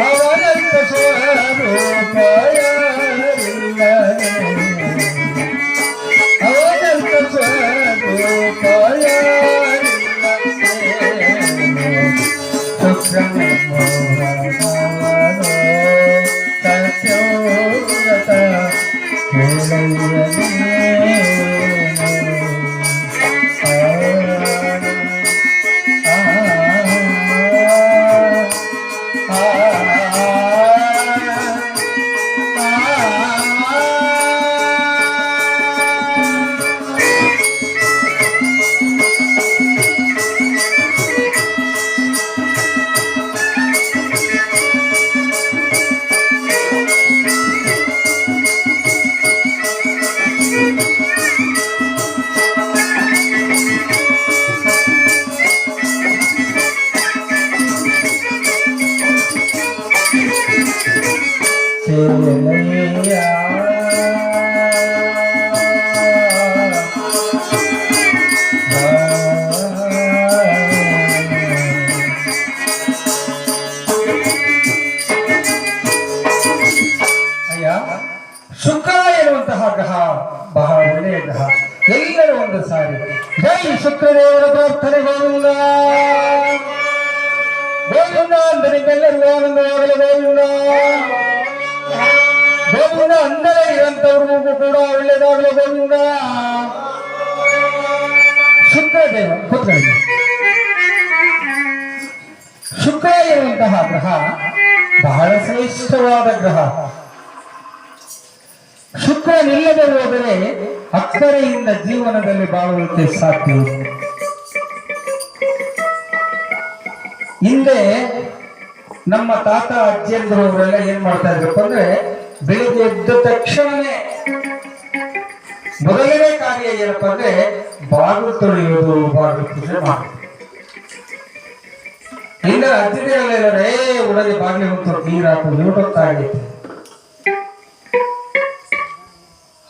ಅವನಂತ ಸ್ವರೂಪಯಾರಿಲ್ಲ, ಅವನಂತ ಸ್ವರೂಪಯಾರಿಲ್ಲ. ಶುಕ್ರನೆಂಬುವನವನು ಸತ್ಯವ್ರತ ಶುಕ್ರ ಎನ್ನುವಂತಹ ಗ್ರಹ ಬಹಳ ಒಳ್ಳೆಯ ಗ್ರಹ. ಎಲ್ಲರೂ ಒಂದು ಸಾರಿ ಜೈ ಶುಕ್ರದೇವರ ಪ್ರಾರ್ಥನೆ. ಗೋವಿಂದ ಗೋವಿಂದ ಅಂದರೆ ನಿಮ್ಮೆಲ್ಲರಿಗೂ ಆನಂದವಾಗಲಿ. ಗೋವಿಂದ ಗೋವಿಂದ ಅಂದರೆ ಇರಂತವ್ರಿಗೂ ಕೂಡ ಒಳ್ಳೆಯದಾಗಲಿ. ಗೋವಿಂದ. ಶುಕ್ರದೇವ ಕೂತ್ಕೊಳ್ಳಿ. ಶುಕ್ರ ಎನ್ನುವಂತಹ ಗ್ರಹ ಬಹಳ ಶ್ರೇಷ್ಠವಾದ ಗ್ರಹ. ಶುಕ್ರನಿಲ್ಲದೆ ಹೋದರೆ ಅಕ್ಕರೆಯಿಂದ ಜೀವನದಲ್ಲಿ ಬಾಳುವುದಕ್ಕೆ ಸಾಧ್ಯವಿಲ್ಲ. ಹಿಂದೆ ನಮ್ಮ ತಾತ ಅಜ್ಜಿಯಂದ್ರು ಅವರೆಲ್ಲ ಏನ್ ಮಾಡ್ತಾ ಇದ್ರಪ್ಪ ಅಂದ್ರೆ ಬೆಳಿಗ್ಗೆ ಎದ್ದ ತಕ್ಷಣನೇ ಮೊದಲನೇ ಕಾರ್ಯ ಏನಪ್ಪ ಅಂದ್ರೆ ಬಾಗಿಲು ತೊಳೆಯೋದು, ಬಾಗಿಲು ಪೂಜೆ ಮಾಡೋದು. ಇಲ್ಲ ಅಜ್ಜಿದಿರಲ್ಲ, ಒಳಗೆ ಬಾಗಿಲು ಹೊತ್ತು ನೀರು ಹಾಕು, ಊಟಕ್ಕಾಗೈತೆ.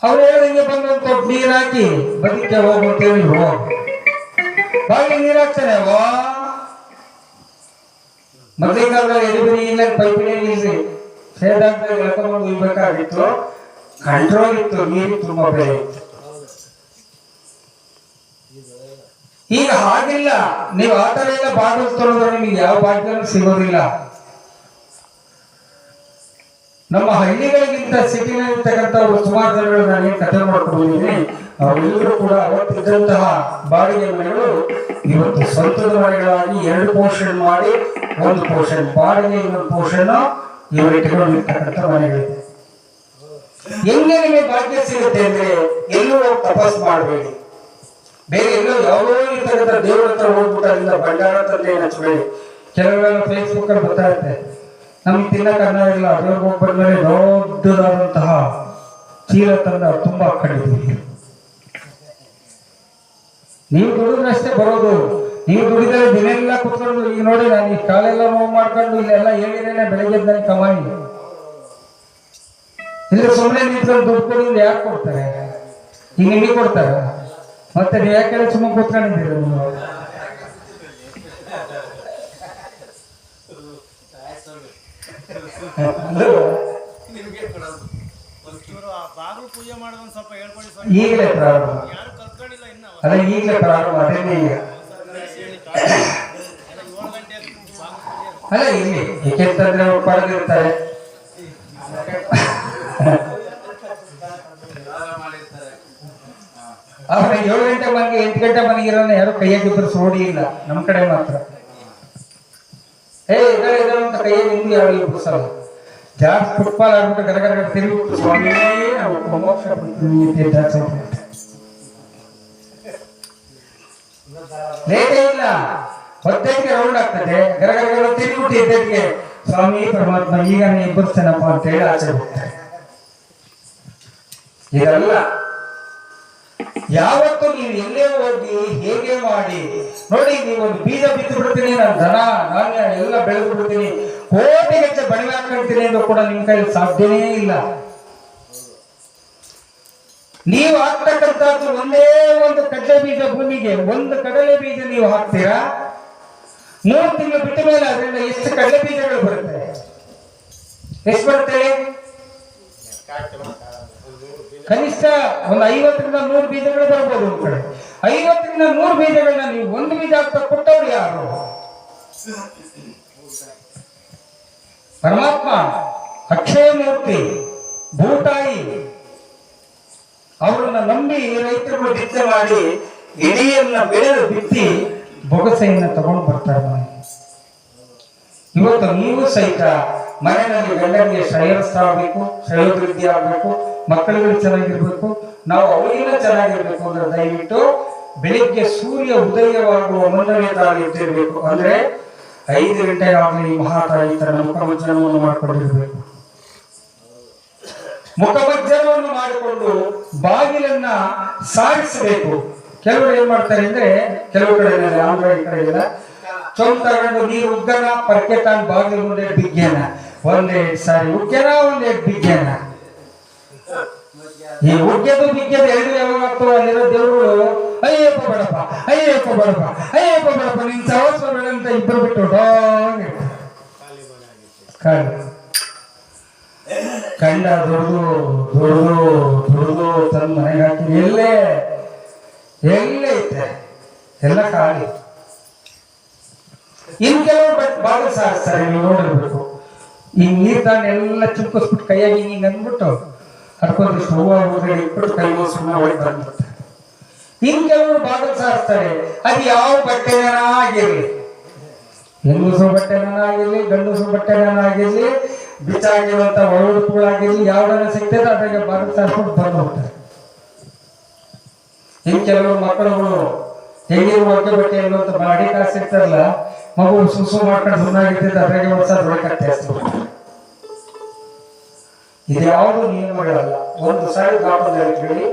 ಅವ್ರು ಹೇಳಿದಂಗೆ ಬಂದಂತ ನೀರು ಹಾಕಿ ಬದುಕೆ ಹೋಗುತ್ತೇವೆ, ಬಾಗಿಲು ನೀರು ಹಾಕ್ತಾನೆ. ಮೊದಲಿನ ಕಾಲದಲ್ಲಿ ಎದುರು ಇಲ್ಲ, ಪೈಪಿನೇ ಇಲ್ರಿ, ಸೇದಾಗ್ದಾಗ ಎಳ್ಕೊಂಡು ಇರ್ಬೇಕಾಗಿತ್ತು, ಕಂಟ್ರೋಲ್ ಇತ್ತು, ನೀರು ತುಂಬಾ ಬೆಲೆ ಇತ್ತು. ಈಗ ಹಾಗಿಲ್ಲ, ನೀವು ಆ ತರ ಎಲ್ಲ ಬಾಗಿಲು ತೊಳೆದ್ರೆ ನಿಮ್ಗೆ ಯಾವ ಬಾಗಿಲು ಸಿಗೋದಿಲ್ಲ. ನಮ್ಮ ಹಳ್ಳಿಗಳಿಗಿಂತ ಸಿಟಿನಲ್ಲಿರ್ತಕ್ಕಂಥವ್ರು ಸುಮಾರು ಜನಗಳು ನಾನು ಕಥೆ ಮಾಡ್ಕೊಂಡಿದ್ದೀನಿ. ಅವರೆಲ್ಲರೂ ಕೂಡ ಅವತ್ತಿದ್ದಂತಹ ಬಾಡಿಗೆ ಮನೆಗಳು ಇವತ್ತು ಸ್ವಂತದ ಮನೆಗಳಾಗಿ 2 ಪೋರ್ಷನ್ ಮಾಡಿ, 1 ಪೋರ್ಷನ್ ಬಾಡಿಗೆ, 1 ಪೋರ್ಷನ್ ಇವರು ಇಟ್ಟುಕೊಂಡಿರ್ತಕ್ಕಂಥ ಮನೆಗಳಿದೆ. ಹೆಂಗೆ ನಿಮಗೆ ಭಾಗ್ಯ ಸಿಗುತ್ತೆ ಅಂದ್ರೆ ಎಲ್ಲೂ ತಪಸ್ ಮಾಡಬೇಡಿ, ಬೇರೆ ಎಲ್ಲೋ ಯಾವುದೋ ಇರ್ತಕ್ಕಂಥ ದೇವರ ಹತ್ರ ಹೋಗ್ಬಿಟ್ಟು ಅಲ್ಲಿಂದ ಭಂಡಾರ ತಂದೆ ಹಚ್ಬೇಡಿ. ಕೆಲವೆಲ್ಲ ಫೇಸ್ಬುಕ್ ಅಲ್ಲಿ ಬರ್ತಾ ಇರುತ್ತೆ, ನಮ್ಗೆ ತಿನ್ನಕ್ ಅನ್ನ ಇಲ್ಲ, ದೇವ್ರಿಗೆ ಹೋಗಿ ಬಂದ್ಮೇಲೆ ದೊಡ್ಡದಾದಂತಹ ಚೀಲ ತಂದ ತುಂಬಾ ಕಡಿತೀವಿ. ನೀವು ದುಡಿದ್ರಷ್ಟೇ ಬರೋದು. ನೀವು ದುಡಿದರೆ ದಿನೆಲ್ಲ ಕುತ್ಕೊಂಡು, ಈಗ ನೋಡಿ ನಾನು ಈ ಕಾಲೆಲ್ಲ ನೋವು ಮಾಡ್ಕೊಂಡು ಇಲ್ಲೆಲ್ಲ ಹೇಳಿರೇನೆ ಬೆಳಿಗ್ಗೆ ನನಗೆ ಕಮಾಯಿ. ಇಲ್ಲಿ ಸುಮ್ಮನೆ ನಿಂತ್ಕೊಂಡು ದುಡ್ಡು ಕೊಡೋದು ಯಾರು ಕೊಡ್ತಾರೆ? ಈಗ ನಿಮಗೆ ಕೊಡ್ತಾರ? ಮತ್ತೆ ನೀವು ಯಾಕೆ ಸುಮ್ಮನೆ ಕೂತ್ಕೊಂಡಿದ್ದೀರ? ಈಗಲೇ ಪ್ರಾರಂಭ ಅಲ್ಲ, ಈಗಲೇ ಪ್ರಾರಂಭ ಅದೇನೇ ಈಗ ಅಲ್ಲ ಇಲ್ಲಿ ಏಕೆಂತಂದ್ರೆ ಅವ್ರು ಪಡೆದಿರ್ತಾರೆ. ಅವ್ರ 7 ಗಂಟೆ ಮನೆಗೆ 8 ಗಂಟೆ ಮನೆಗಿರೋನ ಯಾರು ಕೈಯಾಗಿ ಇಬ್ಬರು ಸೋಡಿ ಇಲ್ಲ. ನಮ್ಮ ಕಡೆ ಮಾತ್ರ ಅಂತ ಕೈಯಾಗಿ ನಿಮ್ಗೆ ಯಾರು ಇಬ್ಬರು ಜಾಸ್ತಿ ಫುಟ್ಬಾಲ್ ಆಡ್ಬಿಟ್ಟು ಗರಗರ ತಿರುಗಿಬಿಟ್ಟು ಸ್ವಾಮಿ ಮೋಕ್ಷ ಲೇಟೇ ಇಲ್ಲ, 15ಗೆ ರೌಂಡ್ ಆಗ್ತದೆ, ಗರಗರ ತಿರುಗಿಬಿಟ್ಟು ಇದ್ದಕ್ಕೆ ಸ್ವಾಮಿ ಪರಮಾತ್ಮ ಈಗ ಇಬ್ಬರಿಸ್ತೇನಪ್ಪ ಅಂತ ಹೇಳಿ ಆಚೆ ಹೋಗ್ತಾರೆ. ಇದಲ್ಲ, ಯಾವತ್ತು ನೀವು ಎಲ್ಲೇ ಹೋಗಿ ಹೇಗೆ ಮಾಡಿ ನೋಡಿ, ನೀವೊಂದು ಬೀಜ ಬಿತ್ತು ಬಿಡ್ತೀನಿ, ನಾನು ಧನ ಧಾನ್ಯ ಎಲ್ಲ ಬೆಳೆದು ಬಿಡ್ತೀನಿ, ಕೋಟಿ ಹೆಚ್ಚು ಬಡಿಮೆ ಹಾಕೊಳ್ತೀನಿ ಎಂದು ಕೂಡ ನಿಮ್ಮ ಕೈಯಲ್ಲಿ ಸಾಧ್ಯನೇ ಇಲ್ಲ. ನೀವು ಹಾಕ್ತಕ್ಕಂಥದ್ದು ಒಂದೇ ಒಂದು ಕಡಲೆ ಬೀಜ, ಭೂಮಿಗೆ 1 ಕಡಲೆ ಬೀಜ ನೀವು ಹಾಕ್ತೀರಾ, 3 ತಿಂಗಳು ಬಿಟ್ಟ ಮೇಲೆ ಅದರಿಂದ ಎಷ್ಟು ಕಡಲೆ ಬೀಜಗಳು ಬರುತ್ತೆ? ಎಷ್ಟು ಬರುತ್ತೆ? ಕನಿಷ್ಠ ಒಂದು 50ರಿಂದ 100 ಬೀಜಗಳು ಬರ್ಬೋದು. ಒಂದು ಕಡೆ 50ರಿಂದ 100 ಬೀಜಗಳನ್ನ ನೀವು 1 ಬೀಜ ಆಗ್ತಾ ಕೊಟ್ಟವ್ರು ಯಾರು? ಪರಮಾತ್ಮ, ಅಕ್ಷಯ ಮೂರ್ತಿ, ಭೂತಾಯಿ. ಅವರನ್ನ ನಂಬಿ ರೈತರುಗಳು ಬಿತ್ತನೆ ಮಾಡಿ ಎಡೆಯನ್ನ ಬೆಳೆದು ಬಿತ್ತಿ ಬೊಗಸೆಯನ್ನ ತಗೊಂಡು ಬರ್ತಾರೆ ಮನೆಗೆ. ಇವತ್ತು ನೀವು ಸಹಿತ ಮನೆಯಲ್ಲಿ ಗಂಡನಿಗೆ ಶ್ರೇಯಸ್ಸ ಆಗಬೇಕು, ಶ್ರೇಯೋಭಿವೃದ್ಧಿ ಆಗಬೇಕು, ಮಕ್ಕಳುಗಳು ಚೆನ್ನಾಗಿರ್ಬೇಕು, ನಾವು ಅವರಿಗೆಲ್ಲ ಚೆನ್ನಾಗಿರ್ಬೇಕು ಅಂದ್ರೆ ದಯವಿಟ್ಟು ಬೆಳಿಗ್ಗೆ ಸೂರ್ಯ ಉದಯವಾಗುವ ಮುನ್ನವೇ ತಾವು ಎದ್ದಿರ್ಬೇಕು. ಅಂದ್ರೆ 5 ಗಂಟೆಗಾಗಲಿ ಮಹಾತಾಯಿ ತರ ಮುಖಮಜ್ಜನವನ್ನು ಮಾಡಿಕೊಂಡಿರ್ಬೇಕು. ಮುಖಮಜ್ಜನವನ್ನು ಮಾಡಿಕೊಂಡು ಬಾಗಿಲನ್ನ ಸಾರಿಸಬೇಕು. ಕೆಲವರು ಏನ್ ಮಾಡ್ತಾರೆ ಅಂದ್ರೆ, ಕೆಲವು ಕಡೆ ಆಂಧ್ರ ಈ ಕಡೆ ಇಲ್ಲ, ಚೌಕ್ ತಗೊಂಡು ನೀರು ಉಗ್ಗನ ಪರ್ಕೆ ತಾಂಡ್ ಬಾಗಿಲು ಮುಂದೆ ಬಿಗ್ಗೇನ, 1 ಸಾರಿ ಉಗ್ಗೇನ 1 ಬಿಗ್ಗೇನ. ಈ ಉಗ್ಗೆದು ಬಿಗ್ಗೆದು 2 ಯಾವಾಗ ಆಗ್ತವೆ? ಅಲ್ಲಿರೋ ದೇವರುಗಳು ಅಯ್ಯಪ್ಪ ಬಡಪ್ಪ, ಅಯ್ಯಪ್ಪ ಬಡಪ್ಪ, ಅಯ್ಯಪ್ಪ ಬಡಪ್ಪ, ನಿನ್ ಸಹಸ್ರ ಬೇಡ ಅಂತ ಇಬ್ಬರು ಬಿಟ್ಟು ಕಂಡ ದುಡ್ದು ದುಡ್ದು ದುಡ್ದು ತಂದು ಮನೆಗೆ ಹಾಕಿ ಎಲ್ಲೇ ಐತೆ ಎಲ್ಲ ಖಾಲಿ. ಇನ್ ಕೆಲವರು ಬಾಗಿಲು ಸಾರಿಸ್ತಾರೆ, ನೀವು ನೋಡಿರ್ಬೇಕು. ಈ ನೀರ್ ತಾಂಡ್ ಎಲ್ಲ ಚಿಮ್ಕಿಸ್ಬಿಟ್ಟು ಕೈಯಾಗಿ ಹಿಂಗೆ ಅಂದ್ಬಿಟ್ಟು ಹಡ್ಕೊಂದಿಷ್ಟು ಹೂವು ಹೊರಗಡೆ ಇಟ್ಬಿಟ್ಟು ಕೈ ಸುಮ್ಮನೆ ಒಳಗೆ ಬಂದ್ಬಿಡ್ತಾರೆ. ಇನ್ ಕೆಲವರು ಬಾಗಿಲು ಸಾರಿಸ್ತಾರೆ, ಅದು ಯಾವ ಬಟ್ಟೆನ ಆಗಿರ್ಲಿ, ಹೆಂಗಸು ಬಟ್ಟೆನ ಆಗಿರ್ಲಿ, ಗಂಡಸು ಬಟ್ಟೆನ ಆಗಿರ್ಲಿ, ಬಿಚ್ಚಾಗಿರುವಂತ ಒಳಗುಡುಪುಗಳಾಗಿರ್ಲಿ, ಯಾವ್ದನ್ನ ಸಿಗ್ತದೆ ಅದ್ರಾಗೆ ಬಾಗಿಲು ಸಾರಿಸ್ಬಿಟ್ಟು ಬಂದು ಹೋಗ್ತಾರೆ. ಇನ್ ಕೆಲವರು ಮಕ್ಕಳುಗಳು ಹೆಂಗಿರುವ ಒಗ್ಗೆ ಬಟ್ಟೆ ಅನ್ನುವಂತ ಬಾಡಿ ಕಾಸಿರ್ತಾರಲ್ಲ, ಮಗು ಸುಸು ಮಾಡ್ಕೊಂಡು ಸುಮ್ಮನಾಗಿರ್ತೈತೆ, ಅದ್ರಾಗೆ ಒಂದ್ಸಲ ಹೊರಕತ್ತೆ ಅಷ್ಟು. ಇದ್ಯಾವುದು ನಿಯಮಗಳಲ್ಲ. ಒಂದು ಸಾರಿ ಜ್ಞಾಪಕದಲ್ಲಿ ಕೇಳಿ,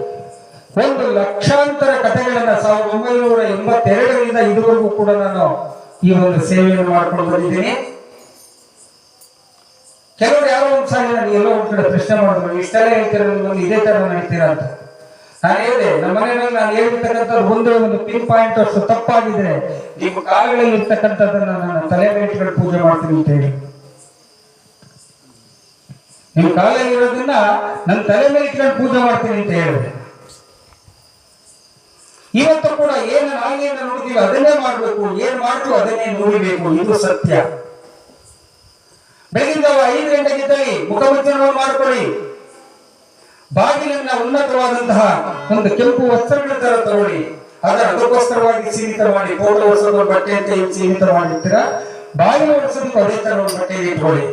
ಒಂದು ಲಕ್ಷಾಂತರ ಕಥೆಗಳನ್ನ 1982ರಿಂದ ಇದುವರೆಗೂ ಕೂಡ ನಾನು ಈ ಒಂದು ಸೇವೆಯನ್ನು ಮಾಡ್ಕೊಂಡು ಬಂದಿದ್ದೀನಿ. ಕೆಲವರು ಯಾರೋ ಒಂದ್ ಸಾರಿ ನಾನು ಎಲ್ಲೋ ಒಂದ್ ಕಡೆ ಪ್ರಶ್ನೆ ಮಾಡಿದ್ರು, ಇಷ್ಟೆಲ್ಲ ಹೇಳ್ತೀರ ಒಂದು ಇದೇ ತರ ನಡೀತೀರಾ ಅಂತ. ನಾನು ಹೇಳಿದೆ, ನಮ್ಮ ಮನೆಯಲ್ಲಿ ನಾನು ಹೇಳಿರ್ತಕ್ಕಂಥದ್ದು ಒಂದೇ ಒಂದು ಪಿನ್ ಪಾಯಿಂಟ್ ಅಷ್ಟು ತಪ್ಪಾಗಿದ್ರೆ ನಿಮ್ಮ ಕಾಲುಗಳಲ್ಲಿ ಇರ್ತಕ್ಕಂಥದ್ದನ್ನ ನಾನು ತಲೆ ಮೇಲೆ ಇಟ್ಕೊಂಡು ಪೂಜೆ ಮಾಡ್ತೀನಿ ಅಂತ ಹೇಳಿ. ನಿಮ್ಮ ಕಾಲಲ್ಲಿ ಇರೋದನ್ನ ನನ್ನ ತಲೆ ಮೇಲೆ ಇಟ್ಕೊಂಡು ಪೂಜೆ ಮಾಡ್ತೀನಿ ಅಂತ ಹೇಳಿದೆ. ಇವತ್ತು ಕೂಡ ಏನು ನಾವೇನು ನೋಡ್ತೀವಿ ಅದನ್ನೇ ಮಾಡ್ಬೇಕು, ಏನ್ ಮಾಡ್ತೀವಿ ಅದನ್ನೇ ನೋಡಬೇಕು. ಇದು ಸತ್ಯ. ಬೆಳಗಿನ 5 ಗಂಟೆಗಿದ್ದಲ್ಲಿ ಮುಖಮಂಚನವನ್ನು ಮಾಡ್ಕೊಳ್ಳಿ. ಬಾಗಿಲನ್ನ ಉನ್ನತವಾದಂತಹ ಒಂದು ಕೆಂಪು ವಸ್ತ್ರಗಳ ತರ ತಗೊಳ್ಳಿ. ಅದಕ್ಕೋಸ್ಕರವಾಗಿ ಸೀಮಿತ ಮಾಡಿ, ಫೋಟೋ ಹೊಸದ ಬಟ್ಟೆ ಅಂತ ಸೀಮಿತ ಮಾಡಿರ್ತೀರ, ಬಾಗಿಲು ಹೊಡಿಸೋದಕ್ಕೆ ಅದೇ ತರ ಒಂದು ಬಟ್ಟೆ ಇಟ್ಕೊಳ್ಳಿ.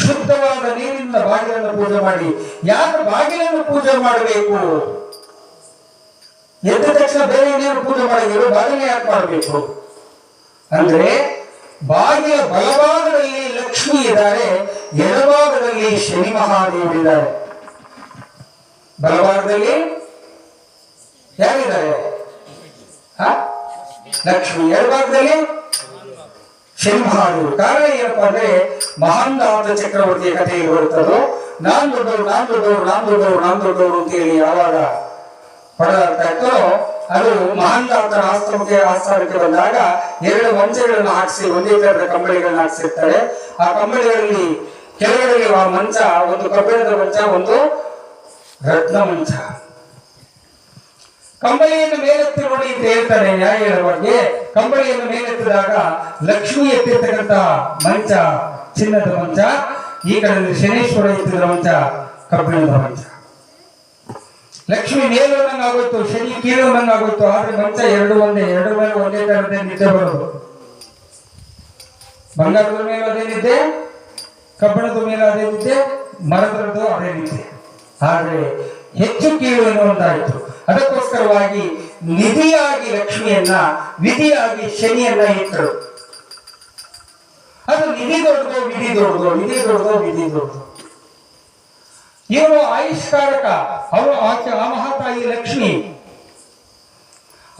ಶುದ್ಧವಾದ ನೀರಿನಿಂದ ಬಾಗಿಲನ್ನು ಪೂಜೆ ಮಾಡಿ. ಯಾಕೆ ಬಾಗಿಲನ್ನು ಪೂಜೆ ಮಾಡಬೇಕು? ಎದ್ದ ತಕ್ಷಣ ಬೇರೆ ಏನೇನು ಪೂಜೆ ಮಾಡಿದ್ರು, ಬಾಗಿಲ ಯಾಕೆ ಮಾಡಬೇಕು ಅಂದ್ರೆ, ಬಾಗಿಲ ಬಲಭಾಗದಲ್ಲಿ ಲಕ್ಷ್ಮಿ ಇದ್ದಾರೆ, ಎಡಭಾಗದಲ್ಲಿ ಶನಿ ಮಹಾದೇವರಿದ್ದಾರೆ. ಬಲಭಾಗದಲ್ಲಿ ಯಾರಿದ್ದಾರೆ? ಲಕ್ಷ್ಮಿ. ಎಡಭಾಗದಲ್ಲಿ ಶನಿ ಮಹಾದೇವರು. ಕಾರಣ ಏನಪ್ಪಾ ಅಂದ್ರೆ, ಮಹಾಂದಾತ ಚಕ್ರವರ್ತಿಯ ಕಥೆಯಲ್ಲಿ ಬರುತ್ತದೋ, ನಾನ್ ದೊಡ್ಡವರು ನಾನ್ ದೊಡ್ಡವರು ನಾನ್ ದೊಡ್ಡವರು ನಾನ್ ದೊಡ್ಡವರು ಅಂತ ಹೇಳಿ ಯಾವಾಗ ಹೊಡೆದಾಡ್ತಾ ಇರ್ತಾರೋ, ಅದು ಮಹಾಂದಾತರ ಆಸ್ಥಾನಕ್ಕೆ ಬಂದಾಗ 2 ಮಂಚಗಳನ್ನು ಹಾಕಿಸಿ ಒಂದೇ ತರದ ಕಂಬಳಿಗಳನ್ನ ಹಾಕಿಸಿರ್ತಾರೆ. ಆ ಕಂಬಳಿಗಳಲ್ಲಿ ಕೆಳಗಡೆ ಆ ಮಂಚ ಒಂದು ಕಬ್ಬಿಣದ ಮಂಚ, ಒಂದು ರತ್ನ ಮಂಚ. ಕಂಬಳಿಯನ್ನು ಮೇಲೆತ್ತಿ ನೋಡಿ ಅಂತ ಹೇಳ್ತಾರೆ ನ್ಯಾಯಗಳ ಬಗ್ಗೆ. ಕಂಬಳಿಯನ್ನು ಮೇಲೆತ್ತಿದಾಗ ಲಕ್ಷ್ಮಿ ಎತ್ತಿರ್ತಕ್ಕಂಥ ಮಂಚ ಚಿನ್ನದ ಮಂಚ, ಈ ಕಡೆ ಶನೇಶ್ವರ ಎತ್ತಿದ ಮಂಚ ಕಬ್ಬಿಣದ ಮಂಚ. ಲಕ್ಷ್ಮಿ ಮೇಲೊಂದಂಗಾಗೋಯ್ತು, ಶನಿ ಕೀಳೊಂದಂಗಾಗೋಯ್ತು. ಆದ್ರೆ ಮಂಚ ಎರಡು ಮೇಲೆ ಒಂದೇ ತರದೇ ನಿದ್ದೆ ಬರೋದು. ಬಂಗಾರದ ಮೇಲೆ ಅದೇ ನಿದ್ದೆ, ಕಬ್ಬಿಣದ ಮೇಲೆ ಅದೇ ನಿದ್ದೆ, ಮರದರದ್ದು ಅದೇ ನಿದ್ದೆ. ಆದ್ರೆ ಹೆಚ್ಚು ಕೀಳು ಎನ್ನುವಂತಾಯ್ತು. ಅದಕ್ಕೋಸ್ಕರವಾಗಿ ನಿಧಿಯಾಗಿ ಲಕ್ಷ್ಮಿಯನ್ನ, ವಿಧಿಯಾಗಿ ಶನಿಯನ್ನ ಇಟ್ಟರು. ಅದು ನಿಧಿ ದೊಡ್ಡದು, ವಿಧಿ ದೊಡ್ಡದು, ವಿಧಿ ದೊಡ್ಡದು, ವಿಧಿ ದೊಡ್ಡದು. ಇವನು ಆಯುಷ್ಕಾರಕ, ಅವನು ಆ ಮಹಾತಾಯಿ ಲಕ್ಷ್ಮಿ.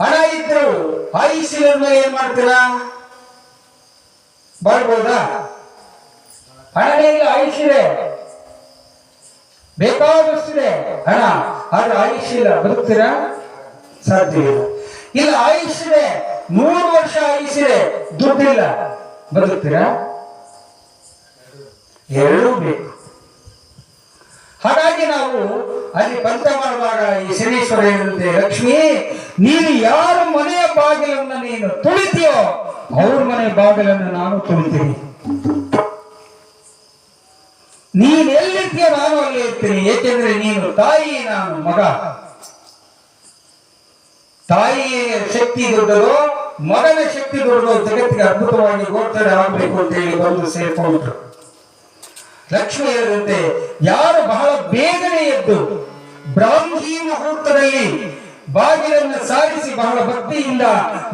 ಹಣ ಇದ್ರು ಆಯುಷ್ಯದ ಏನ್ ಮಾಡ್ತೀರಾ? ಬಾಳ್ಬೋದಾ? ಹಣನೇ ಇಲ್ಲ, ಆಯುಷ್ಯದೆ ಬೇಕಾದಷ್ಟಿದೆ ಹಣ, ಆದ್ರೆ ಆಯುಷ್ಯ ಇಲ್ಲ, ಬದುಕ್ತೀರಾ? ಸಾಧ್ಯ ಇಲ್ಲ. ಇಲ್ಲ ಆಯುಷ್ಯದೆ 100 ವರ್ಷ ಆಯುಷ್ಯದೆ, ದುಡ್ಡಿಲ್ಲ, ಬದುಕ್ತೀರಾ? ಎರಡೂ ಬೇಕು. ಹಾಗಾಗಿ ನಾವು ಅಲ್ಲಿ ಪಂಚ ಮಾಡುವಾಗ ಈ ಶನೇಶ್ವರ ಏನಂತೆ, ಲಕ್ಷ್ಮಿ ನೀನು ಯಾರ ಮನೆಯ ಬಾಗಿಲನ್ನ ನೀನು ತುಳಿತೀಯೋ ಅವ್ರ ಮನೆ ಬಾಗಿಲನ್ನು ನಾನು ತುಳಿತೀನಿ. ನೀನ್ ಎಲ್ಲಿರ್ತೀಯ ನಾನು ಅಲ್ಲಿ ಇರ್ತೀನಿ. ಏಕೆಂದ್ರೆ ನೀನು ತಾಯಿ, ನಾನು ಮಗ. ತಾಯಿಯ ಶಕ್ತಿ ದೊಡ್ಡದು, ಮಗನ ಶಕ್ತಿ ದೊಡ್ಡದು. ಜಗತ್ತಿಗೆ ಅದ್ಭುತವಾಗಿ ಗೋಚರ ಆಗಬೇಕು ಅಂತ ಹೇಳಿ ಬಂದು ಸೇರ್ಕೊಂಡ್ರು. ಲಕ್ಷ್ಮಿ ಹೇಳಿದಂತೆ, ಯಾರು ಬಹಳ ಬೇಗನೆ ಎದ್ದು ಬ್ರಾಹ್ಮಿ ಮುಹೂರ್ತದಲ್ಲಿ ಬಾಗಿಲನ್ನು ಸಾರಿಸಿ ಬಹಳ ಭಕ್ತಿಯಿಂದ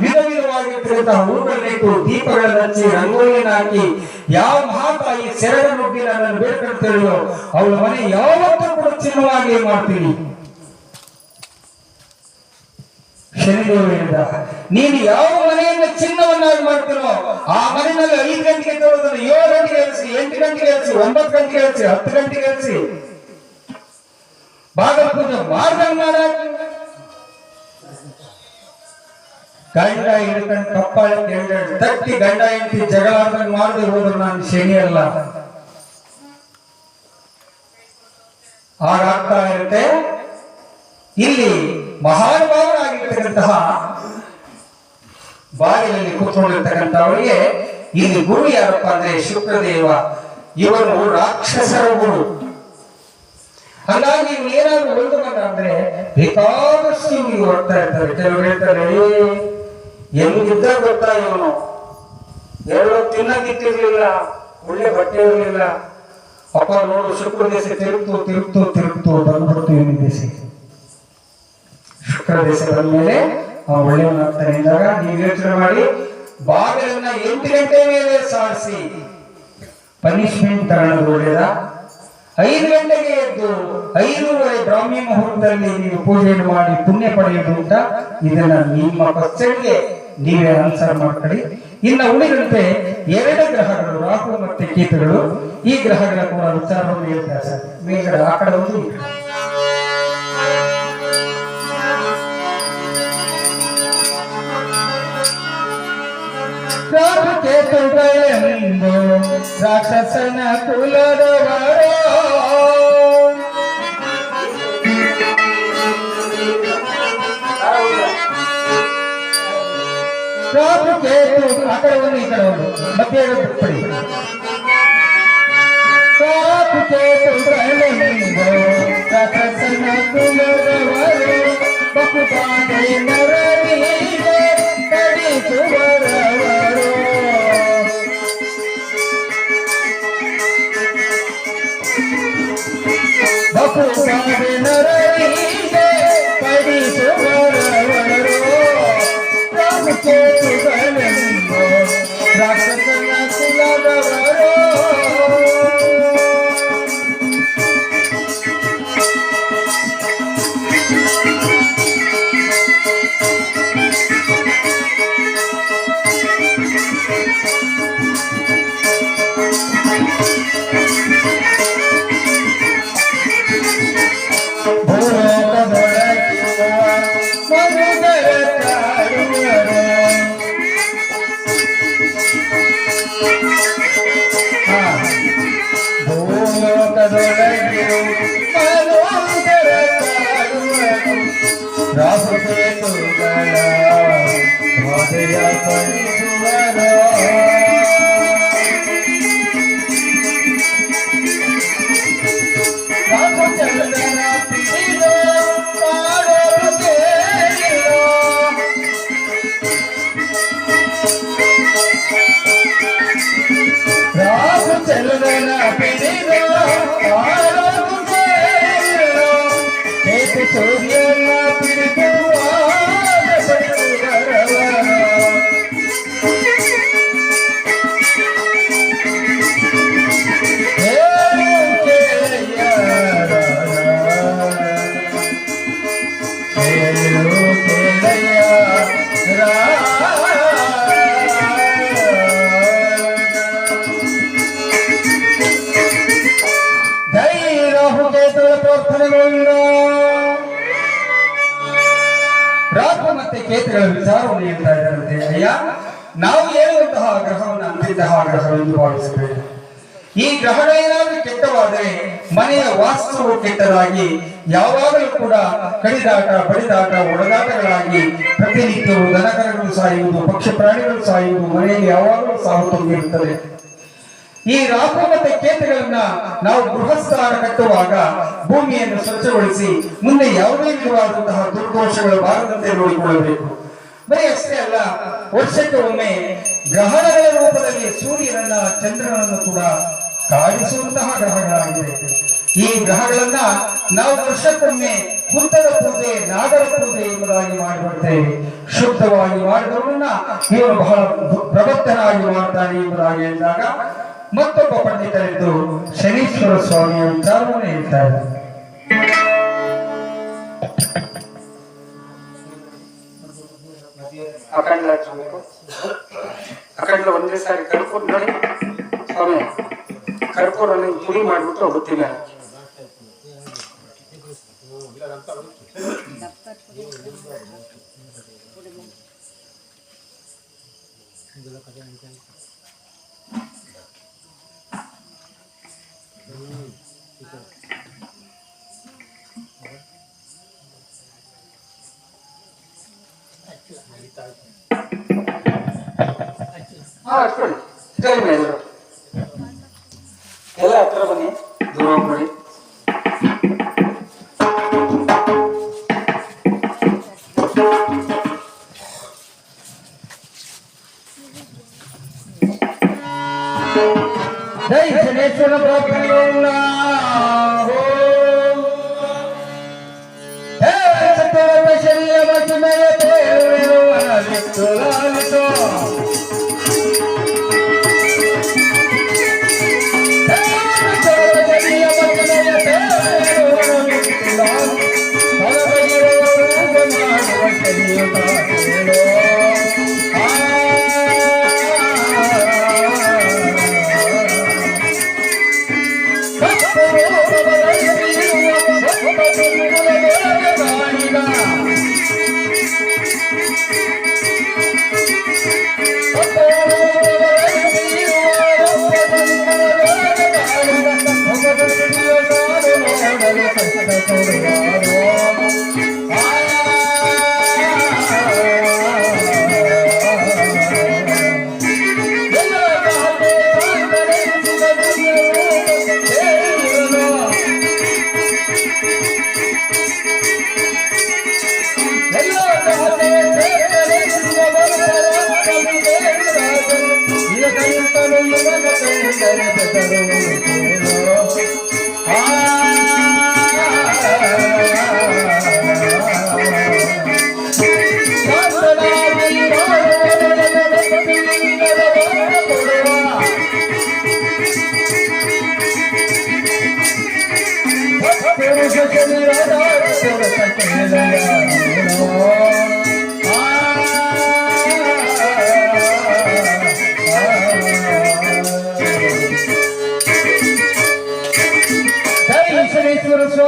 ವಿಧ ವಿಧವಾಗಿರ್ತಕ್ಕಂತಹ ಹೂಗಳನ್ನಿಟ್ಟು ದೀಪಗಳನ್ನು ಹಚ್ಚಿ ರಂಗೋಲಿನ ಹಾಕಿ ಯಾವ ಮಹಾತಾಯಿ ಸೆರಗ ನುಗ್ಗಿ ನನ್ನನ್ನು ಬೇಡ್ಕೊಳ್ತೇಳೆಯೋ ಅವಳ ಮನೆ ಯಾವತ್ತೂ ಕೂಡ ಚಿನ್ನವಾಗಿ ಮಾಡ್ತೀನಿ. ಶನಿದೇವ ಹೇಳಿದ, ನೀನು ಯಾವ ಮನೆಯನ್ನ ಚಿನ್ನವನ್ನಾಗಿ ಮಾಡ್ತೀನೋ ಆ ಮನೆಯಲ್ಲಿ 5 ಗಂಟೆಗೆ ತೋರಿದ್ರೆ 7 ಗಂಟೆಗೆ ಎಳಿಸಿ, 8 ಗಂಟೆಗೆ ಎಳಿಸಿ, 9 ಗಂಟೆಗೆ ಎಳಿಸಿ, 10 ಗಂಟೆಗೆ ಎಳಿಸಿ, ಬಾಗಲ ಪೂಜೆ ಮಾಡ್ದಂಗ್ ಮಾಡಾಕಿ. ಗಂಡ ಹಿಡ್ಕೊಂಡು ಕಪ್ಪಾಳಕ್ಕೆ ತಟ್ಟಿ ಗಂಡ ಹೆಂಡತಿ ಜಗಳ ಆಡ್ದಂಗ್ ಮಾಡದೆ ಹೋದ್ರು ನಾನು ಶನಿ ಅಲ್ಲ. ಹಾಗಾಗ್ತಾ ಇರುತ್ತೆ. ಇಲ್ಲಿ ಮಹಾನುಭಾವರಾಗಿರ್ತಕ್ಕಂತಹ ಬಾಗಿಲಲ್ಲಿ ಕೂತ್ಕೊಂಡಿರ್ತಕ್ಕಂಥವರಿಗೆ ಇಲ್ಲಿ ಗುರು ಯಾರಪ್ಪ ಅಂದ್ರೆ ಶುಕ್ರದೇವ. ಇವನು ರಾಕ್ಷಸರ ಗುರು. ಹಾಗಾಗಿ ಇವ್ರು ಏನಾದ್ರು ಒಳ್ದು ಬಂದ ಅಂದ್ರೆ ಬೇಕಾದಷ್ಟು ಇವ್ರಿಗೆ ಹೊಡ್ತಾ ಇರ್ತಾರೆ. ಕೆಲವರು ಹೇಳ್ತಾರೆ, ಹೆಂಗಿದ್ದ ಗೊತ್ತಾ ಇವನು, 2 ತಿನ್ನಕ್ಕಿಟ್ಟಿರ್ಲಿಲ್ಲ, ಒಳ್ಳೆ ಬಟ್ಟೆ ಇರಲಿಲ್ಲ, ಅಪ್ಪ ನೋಡು ಶುಕ್ರ ದೇಶ ತಿರುಗ್ತು ತಿರುಗ್ತು ತಿರುಗ್ತು ಬಂದ್ಬಿಡ್ತು ಇವನ ದೇಶಕ್ಕೆ. ಶುಕ್ರ ದೇಶ ಬಂದ್ಮೇಲೆ ಅವನು ಒಳ್ಳೆಯವನಾಗ್ತಾನೆ. ಇದ್ದಾಗ ನೀವು ಯೋಚನೆ ಮಾಡಿ, ಬಾಗಿಲನ್ನ 8 ಗಂಟೆ ಮೇಲೆ ಸಾರಿಸಿ ಪನಿಷ್ಮೆಂಟ್ ತಗೊಳ್ಳೋದು ಒಳ್ಳೆಯದ? 5 ಗಂಟೆಗೆ ಎದ್ದು 5:30 ಬ್ರಾಹ್ಮಿ ಮುಹೂರ್ತದಲ್ಲಿ ನೀವು ಪೂಜೆಯನ್ನು ಮಾಡಿ ಪುಣ್ಯ ಪಡೆಯುವುದು ಅಂತ. ಇದನ್ನ ನಿಮ್ಮ ಕ್ವಶನ್ಗೆ ನೀವೇ ಆನ್ಸರ್ ಮಾಡ್ಕೊಳ್ಳಿ. ಇನ್ನು ಉಳಿದಂತೆ 2 ಗ್ರಹಗಳು ರಾಹು ಮತ್ತೆ ಕೇತುಗಳು, ಈ ಗ್ರಹಗಳ ಕೂಡ ವಿಚಾರವನ್ನು ಹೇಳ್ತಾರೆ ಸರ್. ಮೇಲ್ಗಡೆ ಆ ಕಡೆ ಒಂದು ರಾಹು ಕೇತುಗಳೆಂದು ರಾಕ್ಷಸನ ಕುಲದವರು ರಾಹು ಕೇತು ಆ ಕಡೆ ಒಂದು ಈ ಕಡೆ ಒಂದು ಮಧ್ಯೆ ಪಡಿ. ರಾಹು ಕೇತುಗಳೆಂದು ರಾಕ್ಷಸನ ಕುಲದವರು ಬಹುಪಾದೆ ನರರಿಗೆ ಕಡಿಸುವರವರು ಬಹುಪಾದೆ ನರರಿಗೆ ಕಡಿಸುವರವರು ರಾಹು ಕೇತುಗಳೆಂದು ರಾಕ್ಷಸನ ಕುಲದವರು. ರಾಹು ಕೇತುಗಳ ಬಾಧೆಯ ಪಡಿಸುವರು. ರಾಹು ಚಂದ್ರನ ಪಿಡಿದು ಮಾಡೋದು ಕೇಳಿಲ್ಲ. ರಾಹು ಚಂದ್ರನ ಪಿಡಿದು ಮಾಡೋದು ಕೇಳಿಲ್ಲ. ಕೇತು ಸೂರ್ಯನ ಪಿಡಿದು ರಾಹು ಮತ್ತೆ ಕೇತುಗಳ ವಿಚಾರವನ್ನು ಹೇಳ್ತಾ ಇದ್ದಾರಂತೆ. ಅಯ್ಯ, ನಾವು ಹೇಳುವಂತಹ ಗ್ರಹವನ್ನು ಅಂತಿಂತಹ ಗ್ರಹವೆಂದು ಭಾವಿಸಬೇಕು. ಈ ಗ್ರಹಗಳೇನಾದರೂ ಕೆಟ್ಟವಾದರೆ ಮನೆಯ ವಾಸ್ತುವು ಕೆಟ್ಟದಾಗಿ ಯಾವಾಗಲೂ ಕೂಡ ಕಡಿದಾಟ ಬಡಿದಾಟ ಒಡೆದಾಟಗಳಾಗಿ ಪ್ರತಿನಿತ್ಯವೂ ದನಕರಗಳು ಸಾಯುವುದು, ಪಕ್ಷಿ ಪ್ರಾಣಿಗಳು ಸಾಯುವುದು, ಮನೆಯಲ್ಲಿ ಯಾವಾಗಲೂ ಸಾವು ತುಂಬಿರುತ್ತದೆ. ಈ ರಾಹು ಮತ್ತೆ ಕೇತುಗಳನ್ನ ನಾವು ಗೃಹಸ್ಥಾನ ಕಟ್ಟುವಾಗ ಭೂಮಿಯನ್ನು ಸ್ವಚ್ಛಗೊಳಿಸಿ ಮುಂದೆ ಯಾವುದೇ ವಿಧವಾದಂತಹ ದುರ್ದೋಷಗಳು ಬಾರದಂತೆ ನೋಡಿಕೊಳ್ಳಬೇಕು. ಬರೀ ಅಷ್ಟೇ ಅಲ್ಲ, ವರ್ಷಕ್ಕೆ ಒಮ್ಮೆ ಗ್ರಹಣಗಳ ರೂಪದಲ್ಲಿ ಸೂರ್ಯನನ್ನ ಚಂದ್ರನನ್ನು ಕೂಡ ಕಾಡಿಸುವಂತಹ ಗ್ರಹಗಳಾಗಿವೆ. ಈ ಗ್ರಹಗಳನ್ನ ನಾವು ವರ್ಷಕ್ಕೊಮ್ಮೆ ಹುತ್ತದ ಪೂಜೆ, ನಾಗರ ಪೂಜೆ ಎಂಬುದಾಗಿ ಮಾಡಿ ಬರ್ತೇವೆ. ಶುದ್ಧವಾಗಿ ಮಾಡಿದವರನ್ನ ಇವನು ಬಹಳ ಪ್ರಬುದ್ಧನಾಗಿ ಮಾಡ್ತಾನೆ ಎಂಬುದಾಗಿ ಹೇಳಿದಾಗ ಮತ್ತೊಬ್ಬ ಪಂಡಿತರಿದ್ದು ಶನೀಶ್ವರ ಸ್ವಾಮಿಯ ವಿಚಾರವನ್ನು ಹೇಳ್ತಾರೆ. ಅಖಂಡ ಒಂದೇ ಸಾರಿ ಕರ್ಪೂರ ನೋಡಿ ಸ್ವಾಮಿ, ಕರ್ಪೂರನ್ನು ಪುಡಿ ಮಾಡಿಬಿಟ್ಟು ಗೊತ್ತಿಲ್ಲ. ಎಲ್ಲ ಹತ್ರ ಬನ್ನಿ, ದೂರ ಹೋಗ್ಬೇಡಿ. ಜೈ ಶನೇಶ್ವರ ಪ್ರಭುಗಳ ಶರೀರ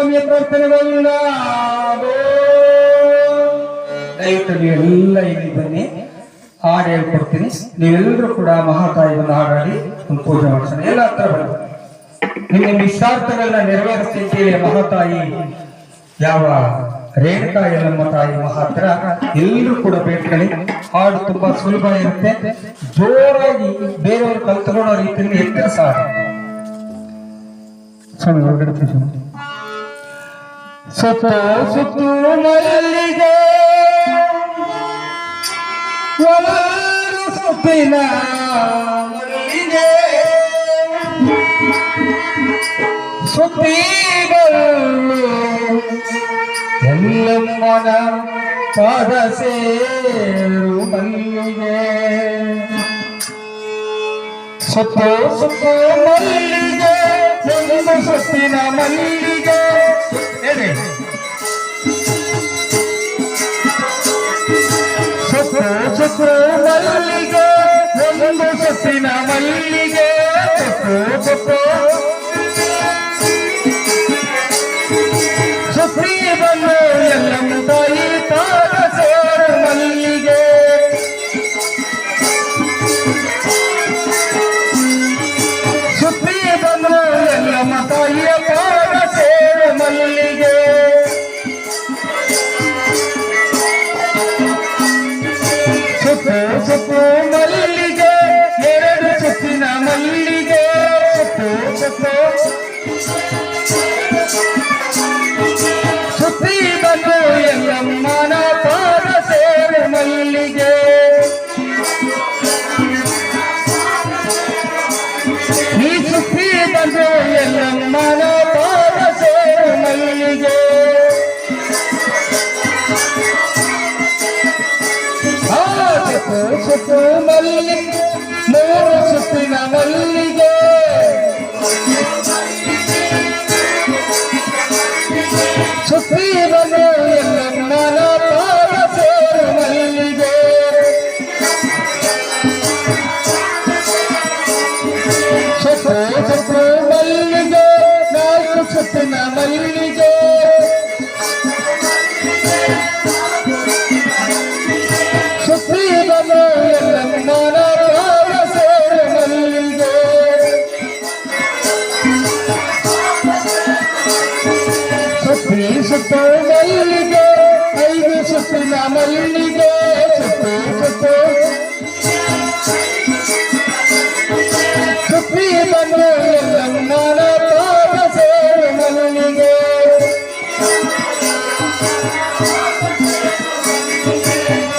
ಸ್ವಾಮಿಯ ಪ್ರಾರ್ಥನೆಗಳನ್ನ ದಯವಿಟ್ಟು ನೀವೆಲ್ಲ ಇಲ್ಲಿ ಬನ್ನಿ, ಹಾಡು ಹೇಳ್ಕೊಡ್ತೀನಿ. ನೀವೆಲ್ಲರೂ ಕೂಡ ಮಹಾತಾಯಿ ಒಂದು ಹಾಡಾಡಿ ಒಂದು ಪೂಜೆ ಮಾಡಿಸೋಣ. ಎಲ್ಲ ಹತ್ರ ಬರೋದು ನಿಮ್ಮ ಇಷ್ಟಾರ್ಥಗಳನ್ನ ನೆರವೇರಿಸ್ತಿದ್ದೇವೆ. ಮಹಾತಾಯಿ ಯಾವ ರೇಣುಕಾ ಎಲ್ಲಮ್ಮ ತಾಯಿ ಮಹಾತ್ರ ಎಲ್ಲರೂ ಕೂಡ ಬೇಡ್ಕೊಳ್ಳಿ. ಹಾಡು ತುಂಬಾ ಸುಲಭ ಇರುತ್ತೆ, ಜೋರಾಗಿ ಬೇರೆಯವರು ಕಲ್ತ್ಕೊಳ್ಳೋ ರೀತಿಯಲ್ಲಿ ಎತ್ತರ ಸಾಕು. ಸ್ವಾಮಿ ಹೊರಗಡೆ ಸುತ್ತ ಸುತ್ತು ಮಲ್ಲಿಗೆ ಸುತ್ತಿನ ಮಲ್ಲಿಗೆ ಸುತ್ತಿಗಳು ಎಲ್ಲಮ್ಮನ ಪಾದ ಸೇರು ಮಲ್ಲಿಗೆ ಸುತ್ತು ಸುತ್ತು ಮಲ್ಲಿಗೆ ಒಂದು ಸುತ್ತಿನ ಮಲ್ಲಿಗೆ ಸುತ್ತು ಸುತ್ತು ಮಲ್ಲಿಗೆ ಒಂದು ಸುತ್ತಿನ ಮಲ್ಲಿಗೆ ಸುತ್ತು ಸುತ್ತು ಸುತ್ತಿ ಬಂದು ಎಲ್ಲಮ್ಮ ತಾಯಿ ಪಾದ ಸೇರು ಮಲ್ಲಿಗೆ ಸುತ್ತಿ ಬಂದು ಎಲ್ಲಮ್ಮ ತಾಯಿಯ ಪಾದ ಸೇರು ಮಲ್ಲಿಗೆ ಸುತ್ತು ಸುತ್ತು ಮಲ್ಲಿಗೆ ಎರಡು ಸುತ್ತಿನ ಮಲ್ಲಿಗೆ ಸುತ್ತು ಸುತ್ತು ಸುತ್ತಿ ಬಂದು ಎಲ್ಲಮ್ಮನ ಪಾದ ಸೇರು ಮಲ್ಲಿಗೆ ಈ ಸುತ್ತಿ ಬಂದು ಎಲ್ಲಮ್ಮನ ಪಾದ ಸೇರು ಮಲ್ಲಿಗೆ ಸುತ್ತು ಮಲ್ಲಿಗೆ ಮೂರು ಸುತ್ತಿನ ಮಲ್ಲಿಗೆ ಸುತ್ತಿ ಬಂದು ಎಲ್ಲಮ್ಮನ ಪಾದ ಸೇರು ಮಲ್ಲಿಗೆ ಸುತ್ತು ಸುತ್ತು ಮಲ್ಲಿಗೆ ನಾಲ್ಕು ಸುತ್ತಿನ ಮಲ್ಲಿಗೆ ಸುತ್ತಿ ಬಂದು ಎಲ್ಲಮ್ಮನ ಪಾದ ಸೇರು ಮಲ್ಲಿಗೆ ಸುತ್ತಿ ಸುತ್ತು ಮಲ್ಲಿಗೆ ಐದು ಸುತ್ತಿನ ಮಲ್ಲಿಗೆ ಸುತ್ತು ಸುತ್ತು ಸುತ್ತಿ ಬಂದು ಎಲ್ಲಮ್ಮನ ಪಾದ ಸೇರು ಮಲ್ಲಿಗೆ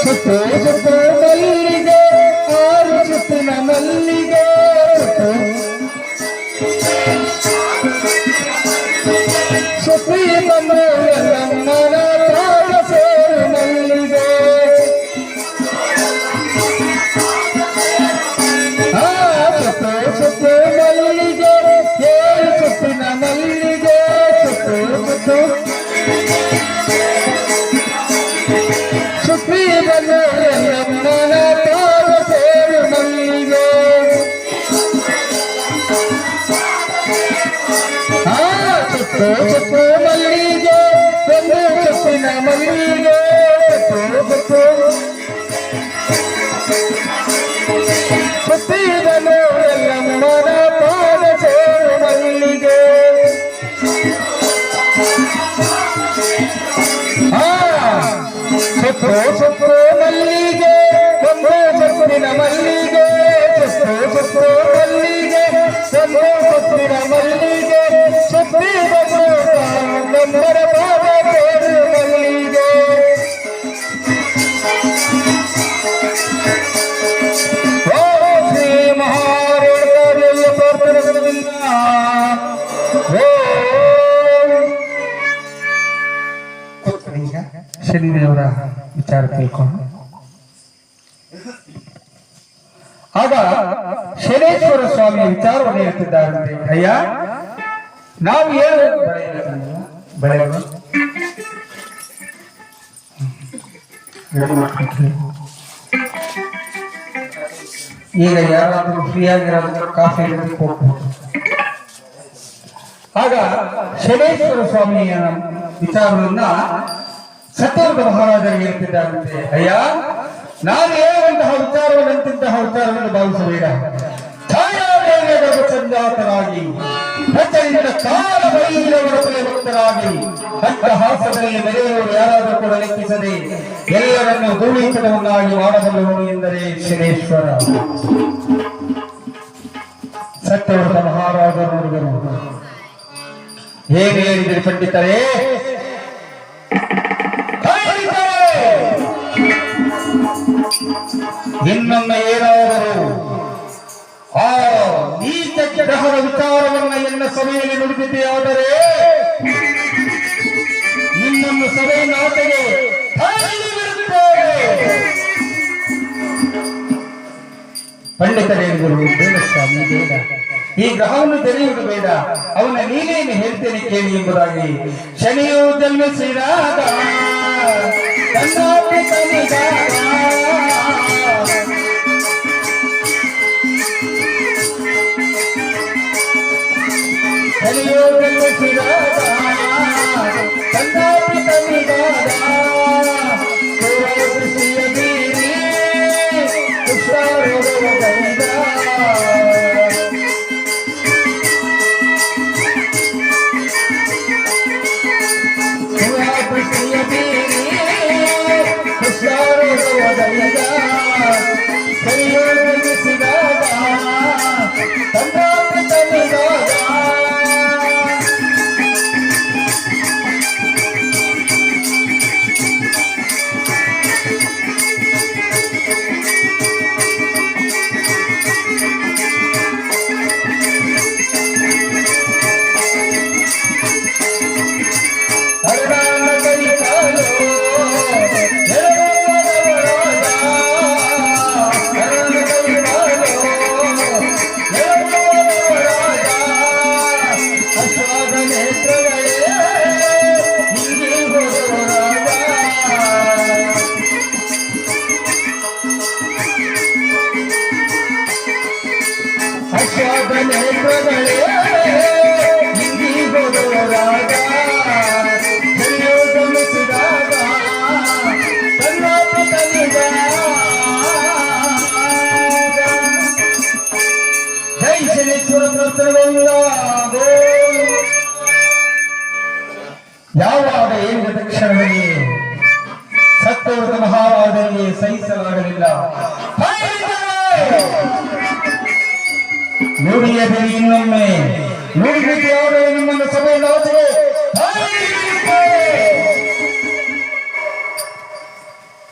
ಸುತ್ತು ಸುತ್ತು ಮಲ್ಲಿಗೆ ಆರು ಸುತ್ತಿನ ಮಲ್ಲಿಗೆ ಸುತ್ತಿ ಬಂದು ಎಲ್ಲಮ್ಮನ ಪಾದ ಸೇರು ಮಲ್ಲಿಗೆ ಸುತ್ತು ಸುತ್ತು ಮಲ್ಲಿಗೆ ಏಳು ಸುತ್ತಿನ ಮಲ್ಲಿಗೆ ಸುತ್ತು ಸುತ್ತು ಸುತ್ತಿ ಬಂದು ಎಲ್ಲಮ್ಮನ ಪಾದ ಸೇರು ಮಲ್ಲಿಗೆ ಸುತ್ತು ಸುತ್ತು ಮಲ್ಲಿಗೆ ಒಂದು ಸುತ್ತಿನ ಮಲ್ಲಿಗೆ ಸುತ್ತು ಸುತ್ತಿ ಬಂದು ಎಲ್ಲಮ್ಮನ ಪಾದ ಸೇರು ಮಲ್ಲಿಗೆ ಸುತ್ತು ಸುತ್ತು ಮಲ್ಲಿಗೆ ಒಂದು ಸುತ್ತಿನ ಮಲ್ಲಿಗೆ ಸುತ್ತು ಸುತ್ತು ಮಲ್ಲಿಗೆ ಒಂದು ಸುತ್ತಿನ ಮಲ್ಲಿಗೆ ಸುತ್ತಿ ಬಂದು ಎಲ್ಲಮ್ಮನ ಪಾದ ಸೇರು ಮಲ್ಲಿಗೆ ಓ ಶ್ರೀ ಮಹಾರೇಣುಕಾದೇವಿಯ ಪ್ರಾರ್ಥನೆಗಳಿಂದ ಶನಿದೇವರ ವಿಚಾರ ತಿಳ್ಕೊಂಡು ಆಗ ಶನೇಶ್ವರ ಸ್ವಾಮಿ ವಿಚಾರವನ್ನು ಹೇಳ್ತಿದ್ದಾರಂತೆ. ಅಯ್ಯ, ನಾವು ಏನು ಬೆಳೆಗಳು ಈಗ ಯಾರಾದ್ರೂ ಫ್ರೀ ಆಗಿರೋದು ಕಾಫಿ ಹೋಗ್ಬೋದು. ಆಗ ಶನೇಶ್ವರ ಸ್ವಾಮಿಯ ವಿಚಾರವನ್ನ ಸತ್ಯವ್ರತ ಮಹಾರಾಜರಿಗೆ ಹೇಳ್ತಿದ್ದಾರಂತೆ. ಅಯ್ಯ, ನಾನು ಹೇಳುವಂತಹ ವಿಚಾರವನ್ನು ಭಾವಿಸಬೇಡ. ಛಾಯಾದೇವಿಯ ಸಂಜಾತರಾಗಿ ಪ್ರಚಂಡ ಕಾಲ ಭೈರವರ ಭಕ್ತರಾಗಿ ಹಟ್ಟಹಾಸದಲ್ಲಿ ಮೆರೆಯುವವರು ಯಾರಾದರೂ ಕೂಡ ಲೆಕ್ಕಿಸದೆ ಎಲ್ಲರನ್ನು ಧೂಳೀಕರಣವನ್ನಾಗಿ ಮಾಡಬಲ್ಲವನು ಎಂದರೆ ಶನೇಶ್ವರ. ಸತ್ಯವ್ರತ ಮಹಾರಾಜರು ನೋಡಿದರು. ಹೇಗೆ ಹೇಳಿದರೆ ಪಂಡಿತರೇ, ಇನ್ನೊಮ್ಮೆ ಏನಾದರೂ ಆ ನೀಚ ಗ್ರಹದ ವಿಚಾರವನ್ನ ಎನ್ನ ಸಭೆಯಲ್ಲಿ ನುಡಿದಿದೆಯಾದರೆ ನಿನ್ನನ್ನು ಸಭೆಯನ್ನು ಆಟೆಗೆ ಪಂಡಿತರೇನಿದರು. ಬೇಡ ಸ್ವಾಮಿ, ಬೇಡ, ಈ ಗ್ರಹವನ್ನು ತೆರೆಯುವುದು ಬೇಡ, ಅವನ ನೀನೇನು ಹೇಳ್ತೇನೆ ಕೇಳಿ ಎಂಬುದಾಗಿ ಶನಿಯು ಜನ್ಮಿಸಿದಾಗ ಯಾವಾಗ ಹೇಳಿದ ತಕ್ಷಣದಲ್ಲಿ ಸತ್ಯವ್ರತ ಮಹಾರಾಜನಿಗೆ ಸಹಿಸಲಾಗಲಿಲ್ಲ. ನುಡಿಯದೆ ಇನ್ನೊಮ್ಮೆ ನುಡಿಬೇಕು, ಯಾರು ನಿಮ್ಮನ್ನು ಸಭೆಯನ್ನು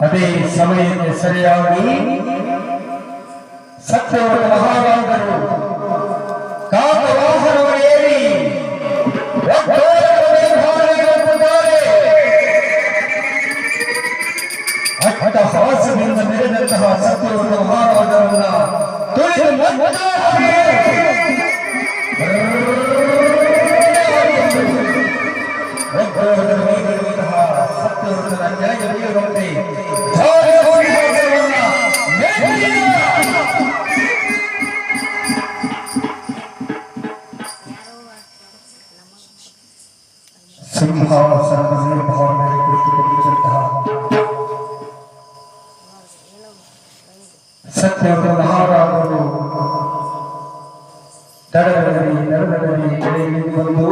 ಅದೇ ಸಮಯಕ್ಕೆ ಸರಿಯಾಗಿ ಸತ್ಯವ್ರತ ಮಹಾರಾಜರು ಕಾಕವಾಹನವರೇರಿ ಅಟ್ಟಹಾಸದಿಂದ ಮೆರೆದಂತಹ ಸತ್ಯವ್ರತ ಮಹಾರಾಜರನ್ನ ತುಳಿದು ಸತ್ಯವ್ರತನ ಕೆಳಗೆ ಬೀಳುವಂತೆ ಸಿಂಹಾಸನದ ನಿರ್ಭಾವನೆ ಕುಳಿತುಕೊಂಡಿದ್ದಂತಹ ಸತ್ಯವ್ರತ ಮಹಾರಾಜರು ದಡದಲ್ಲಿ ನರದಲ್ಲಿ ಎಳೆಯಲ್ಲಿ ಬಂದು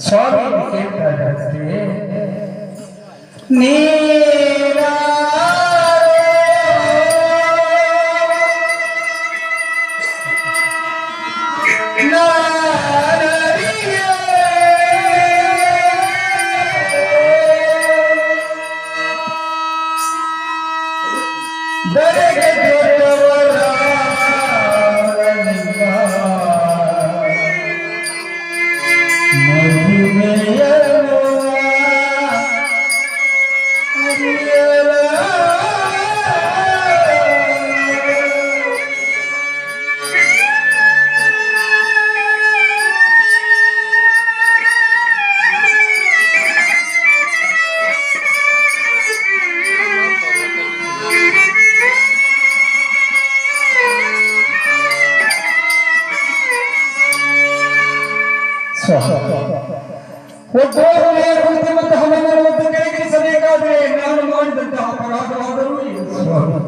ಸ್ವಾಮಿ ಕೇಳ್ತಾ ಇದ್ದಾರೆ, ಕುಳಿತಿರುವಂತಹ ನನ್ನನ್ನು ಕೆಳಗಿಳಿಸಬೇಕಾದ್ರೆ ನಾನು ಮಾಡಿದಂತಹ ಅಪರಾಧವಾದರೂ ಏನು ಸ್ವಾಮಿ?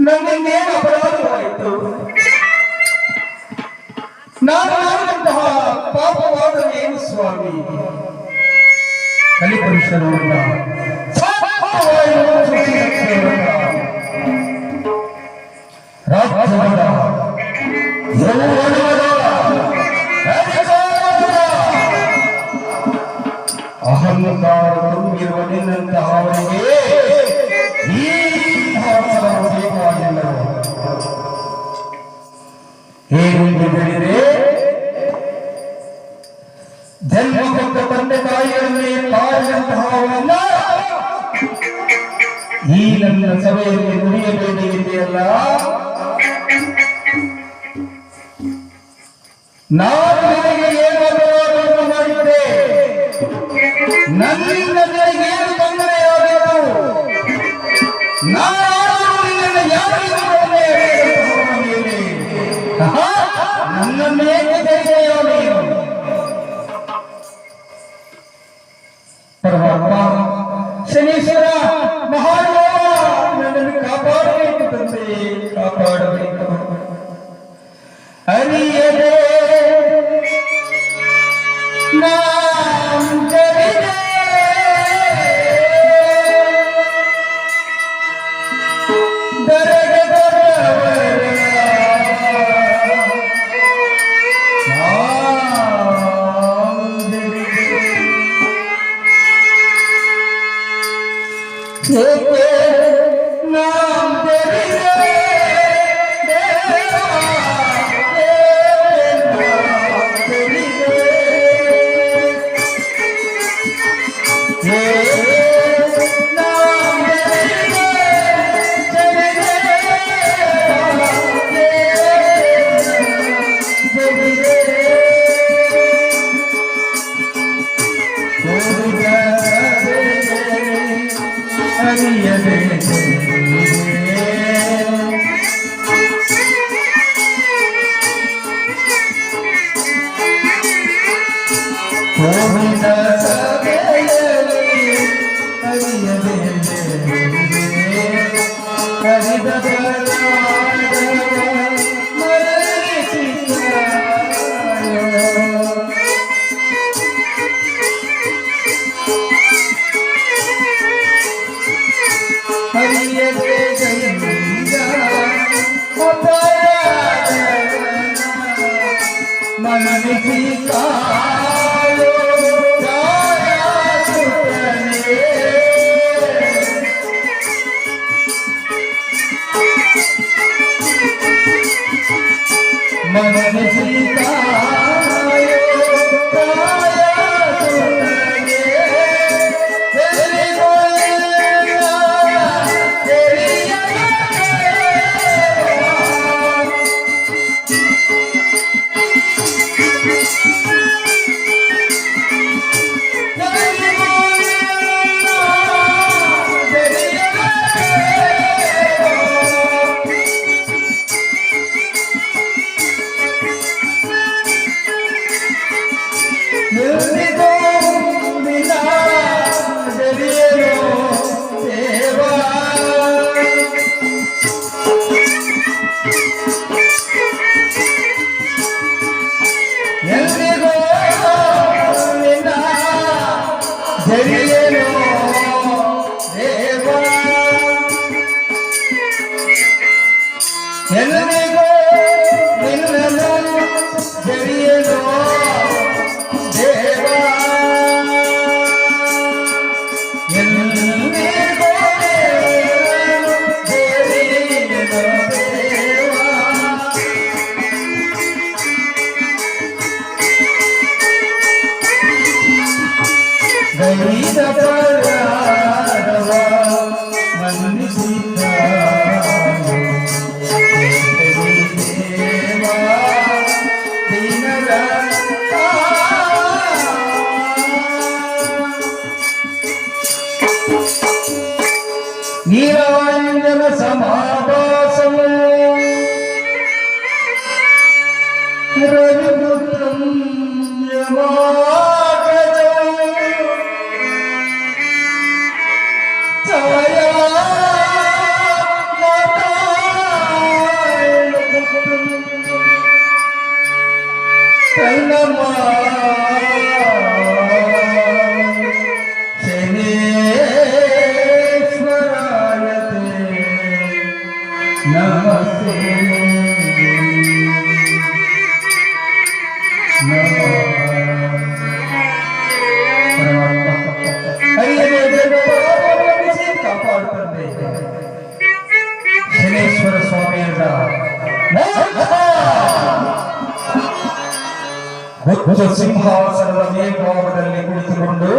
ನನ್ನಿಂದೇನು ಅಪರಾಧವಾಯಿತು? ನಾನು ಮಾಡಿದಂತಹ ಪಾಪವಾದರೂ ಏನು ಸ್ವಾಮಿ? ಕಲಿಪುರುಷರನ್ನ ರಾಜ್ಯದ ಅಹಂಕಾರ ತುಂಬಿರುವ ನಿನ್ನಂತಹವರಿಗೆ ಈ ಬೇಕಾಗಿಲ್ಲ. ಏನೆಂದು ಹೇಳಿದರೆ ಜನ್ಮ ಕೊಟ್ಟ ತಂದೆ ತಾಯಿಯನ್ನೇ ಕಾಡಿದಂತಹವನ್ನ ಈ ನನ್ನ ಸಭೆಯಲ್ಲಿ ನುಡಿಯಬೇಕಿದೆಯಲ್ಲ, ನಾನು ನಿನಗೆ ಏನು ಅಪರಾಧವನ್ನು ಮಾಡಿದ್ದೆ? ನನ್ನಿಂದ ನಿನಗೆ ಏನು ತೊಂದರೆಯಾಗಬೇಕು? ನನ್ನನ್ನೇ ಪರಮಾತ್ಮ ಶನೀಶ್ವರ ಮಹಾದೇವ ನನ್ನನ್ನು ಕಾಪಾಡಬೇಕು ತಂದೆ, ಕಾಪಾಡಬೇಕು. ಅರಿಯದೆ ನೀರಾಂಜನ ಸಮಾಭಾಸವು ರವಿಪುತ್ರಂ ನಮಸ್ತೆ ಕಾಪಾಡುತ್ತದೆ ಶನೇಶ್ವರ ಸ್ವಾಮಿಯಿಂದ ಹೊತ್ತು ಸಿಂಹಾಸನದ ಮೇಲ್ಭಾಗದಲ್ಲಿ ಕುಳಿತುಕೊಂಡು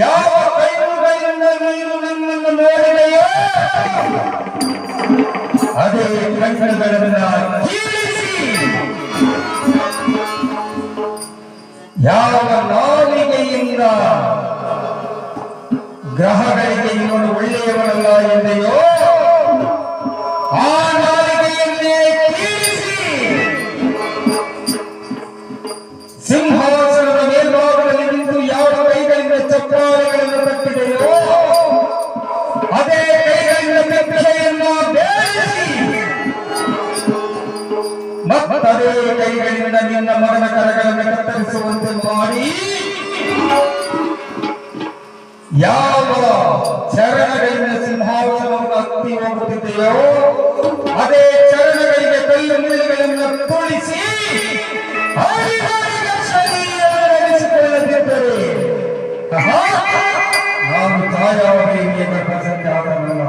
ಯಾವ ಕೈಗಳಿಂದ ನೀನು ನನ್ನನ್ನು ನೋಡಿದೆಯೋ ಅದೇ ಕಣ್ಣುಗಳನ್ನ ಕೀಳಿಸಿ ಯಾವ ನಾಲಿಗೆಯಿಂದ ಗ್ರಹಗಳಿಗೆ ಇವನು ಒಳ್ಳೆಯವನಲ್ಲ ಎಂದೆಯೋ ಆ ನಾಲಿಗೆಯನ್ನೇ ಕೀಳಿಸಿ ಸಿಂಹಾಸನದ ಮೇಲ್ಭಾಗದಲ್ಲಿ ನಿಂತು ಯಾವ ಕೈಗಳಿಂದ ಚಪ್ಪಾಳೆಗಳನ್ನು ತಟ್ಟಿದೆಯೋ ಅದೇ ಕೈಗಳಿಂದ ಭಿಕ್ಷೆಯನ್ನು ಬೇಯಿಸಿ ಮತ್ತದೇ ಕೈಗಳಿಂದ ನಿನ್ನ ಮಗನ ಕರಗಳನ್ನು ಕತ್ತರಿಸುವಂತೆ ಮಾಡಿ ಯಾವ ಚರಣಗಳಿಂದ ಸಿಂಹಾಸನವನ್ನು ಹತ್ತಿ ಹೋಗುತ್ತಿದೆಯೋ ಅದೇ ಚರಣಗಳಿಗೆ ಕಲ್ಲು ಮುಳ್ಳುಗಳನ್ನು ತೋಳಿಸಿ ನಡೆಸಿಕೊಳ್ಳದಿದ್ದರೆ ನಾನು ಛಾಯಾದೇವಿಯ ಗರ್ಭಸಂಚಾರನಲ್ಲ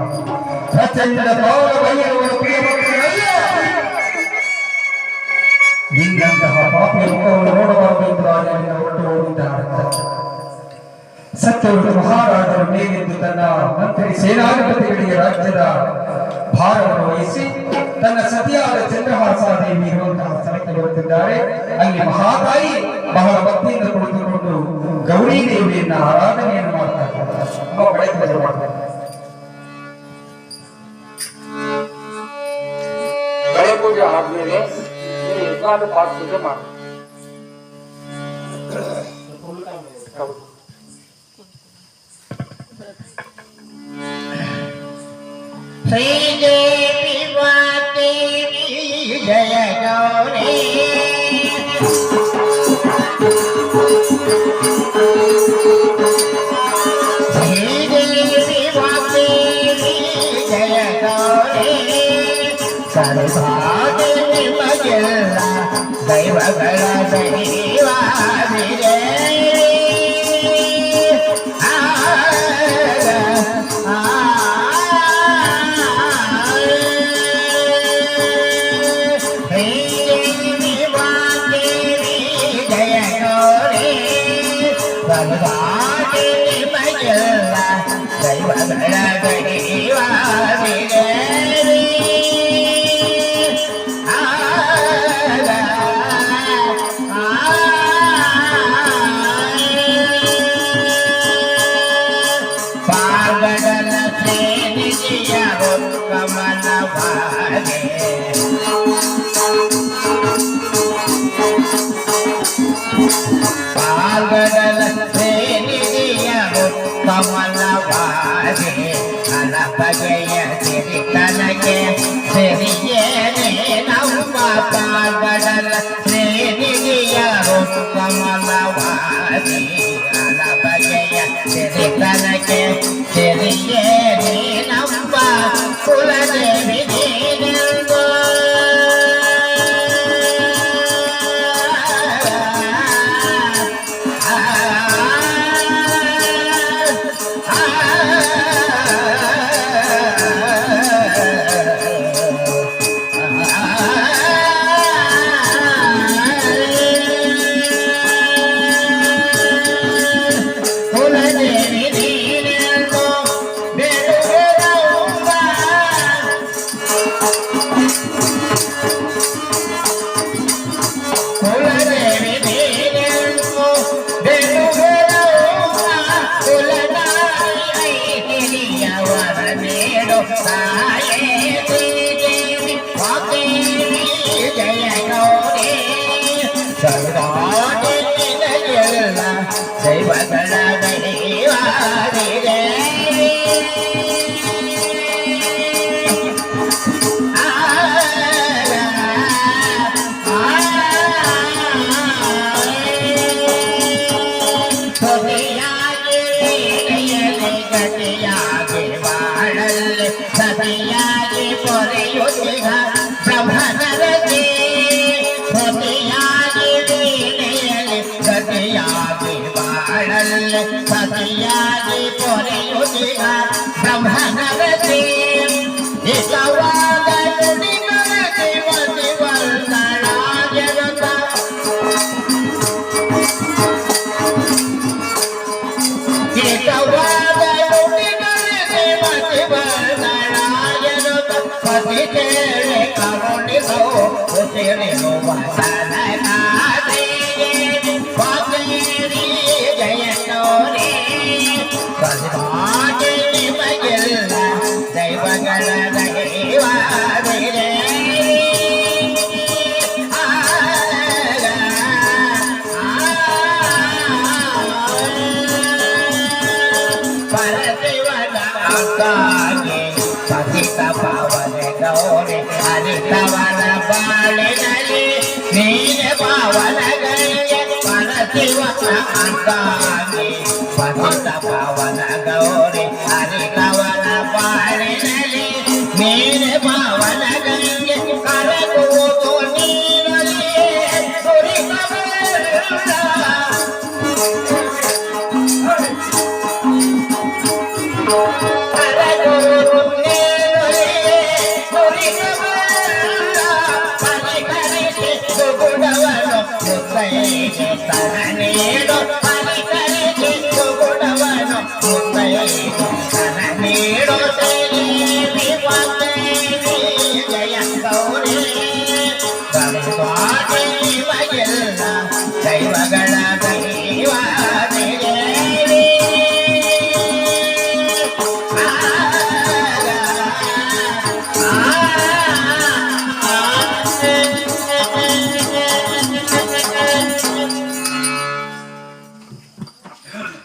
ಪ್ರಚಂಡ ಕಾಲ ಭೈರವನ ಪ್ರಿಯ ಭಕ್ತನಲ್ಲ ನಿನ್ನಂತಹ ಪಾಪಿಯ ಮುಖವನ್ನು ನೋಡಬಾರದು ಎಂದು ರಾಜನಿಂದ ಹೊರಟು ಹೋಗಿದ್ದಾರೆ ಸತ್ಯವ್ರತ ಮಹಾರಾಜರ ಮೇಲೆಂದು ತನ್ನ ಮಂತ್ರಿ ಸೇನಾಧಿಪತಿಗಳಿಗೆ ರಾಜ್ಯದ ಭಾರವನ್ನು ವಹಿಸಿ ತನ್ನ ಸತಿಯಾದ ಚಂದ್ರಹಾಸಾದೇವಿ ಇರುವಂತಹ ಸ್ಥಳಕ್ಕೆ ಬರುತ್ತಿದ್ದಾರೆ. ಅಲ್ಲಿ ಮಹಾತಾಯಿ ಬಹಳ ಭಕ್ತಿಯಿಂದ ಕುಳಿತುಕೊಂಡು ಗೌರಿ ದೇವಿಯನ್ನ ಆರಾಧನೆಯನ್ನು ಮಾಡ್ತಾರೆ. ಬೆಳೆ ಪೂಜೆ ಆದ್ಮೇಲೆ ಯಜ್ಞಾದ ಪಾಠ ಪೂಜೆ ಮಾಡಿ श्रीदेवी वादेवी जय गौरी श्रीदेवी वादेवी जय गौरी सर्वादेवी मगला दैवಗಳ ದೈವಾದಿರೇ ಕಮಲವಾದೆ ಕೇಳಿ ಕರುಣಿಸೋ ಉಸಿರಿರುವ ಸನಕಾದೆ ವಾಗ್ದೇವಿ ಜಯ ಗೌರಿ ಸದಾಗೆ ನಿಮಗೆಲ್ಲ ದೈವಗಳ ದೈವಾದಿರೇ ಪತಿತ ಪಾವನ ಗೌರಿ ಹರಿತವನ ಬಾಳಿನಲ್ಲಿ ನೀನೆ ಪಾವನಗಳಿಗೆ ಪರಶಿವನ ಅಂತಾಗಿ ಪತಿತ ಪಾವನ ಗೌರಿ ಹರಿತವನ ಬಾಳಿನಲ್ಲಿ ನೀನೆ ಪಾವನಗಳಿಗೆ ಕರಗುವುದು ನೀನಲ್ಲಿ ಜಯ ಗೌರಿ ದೈವಗಳ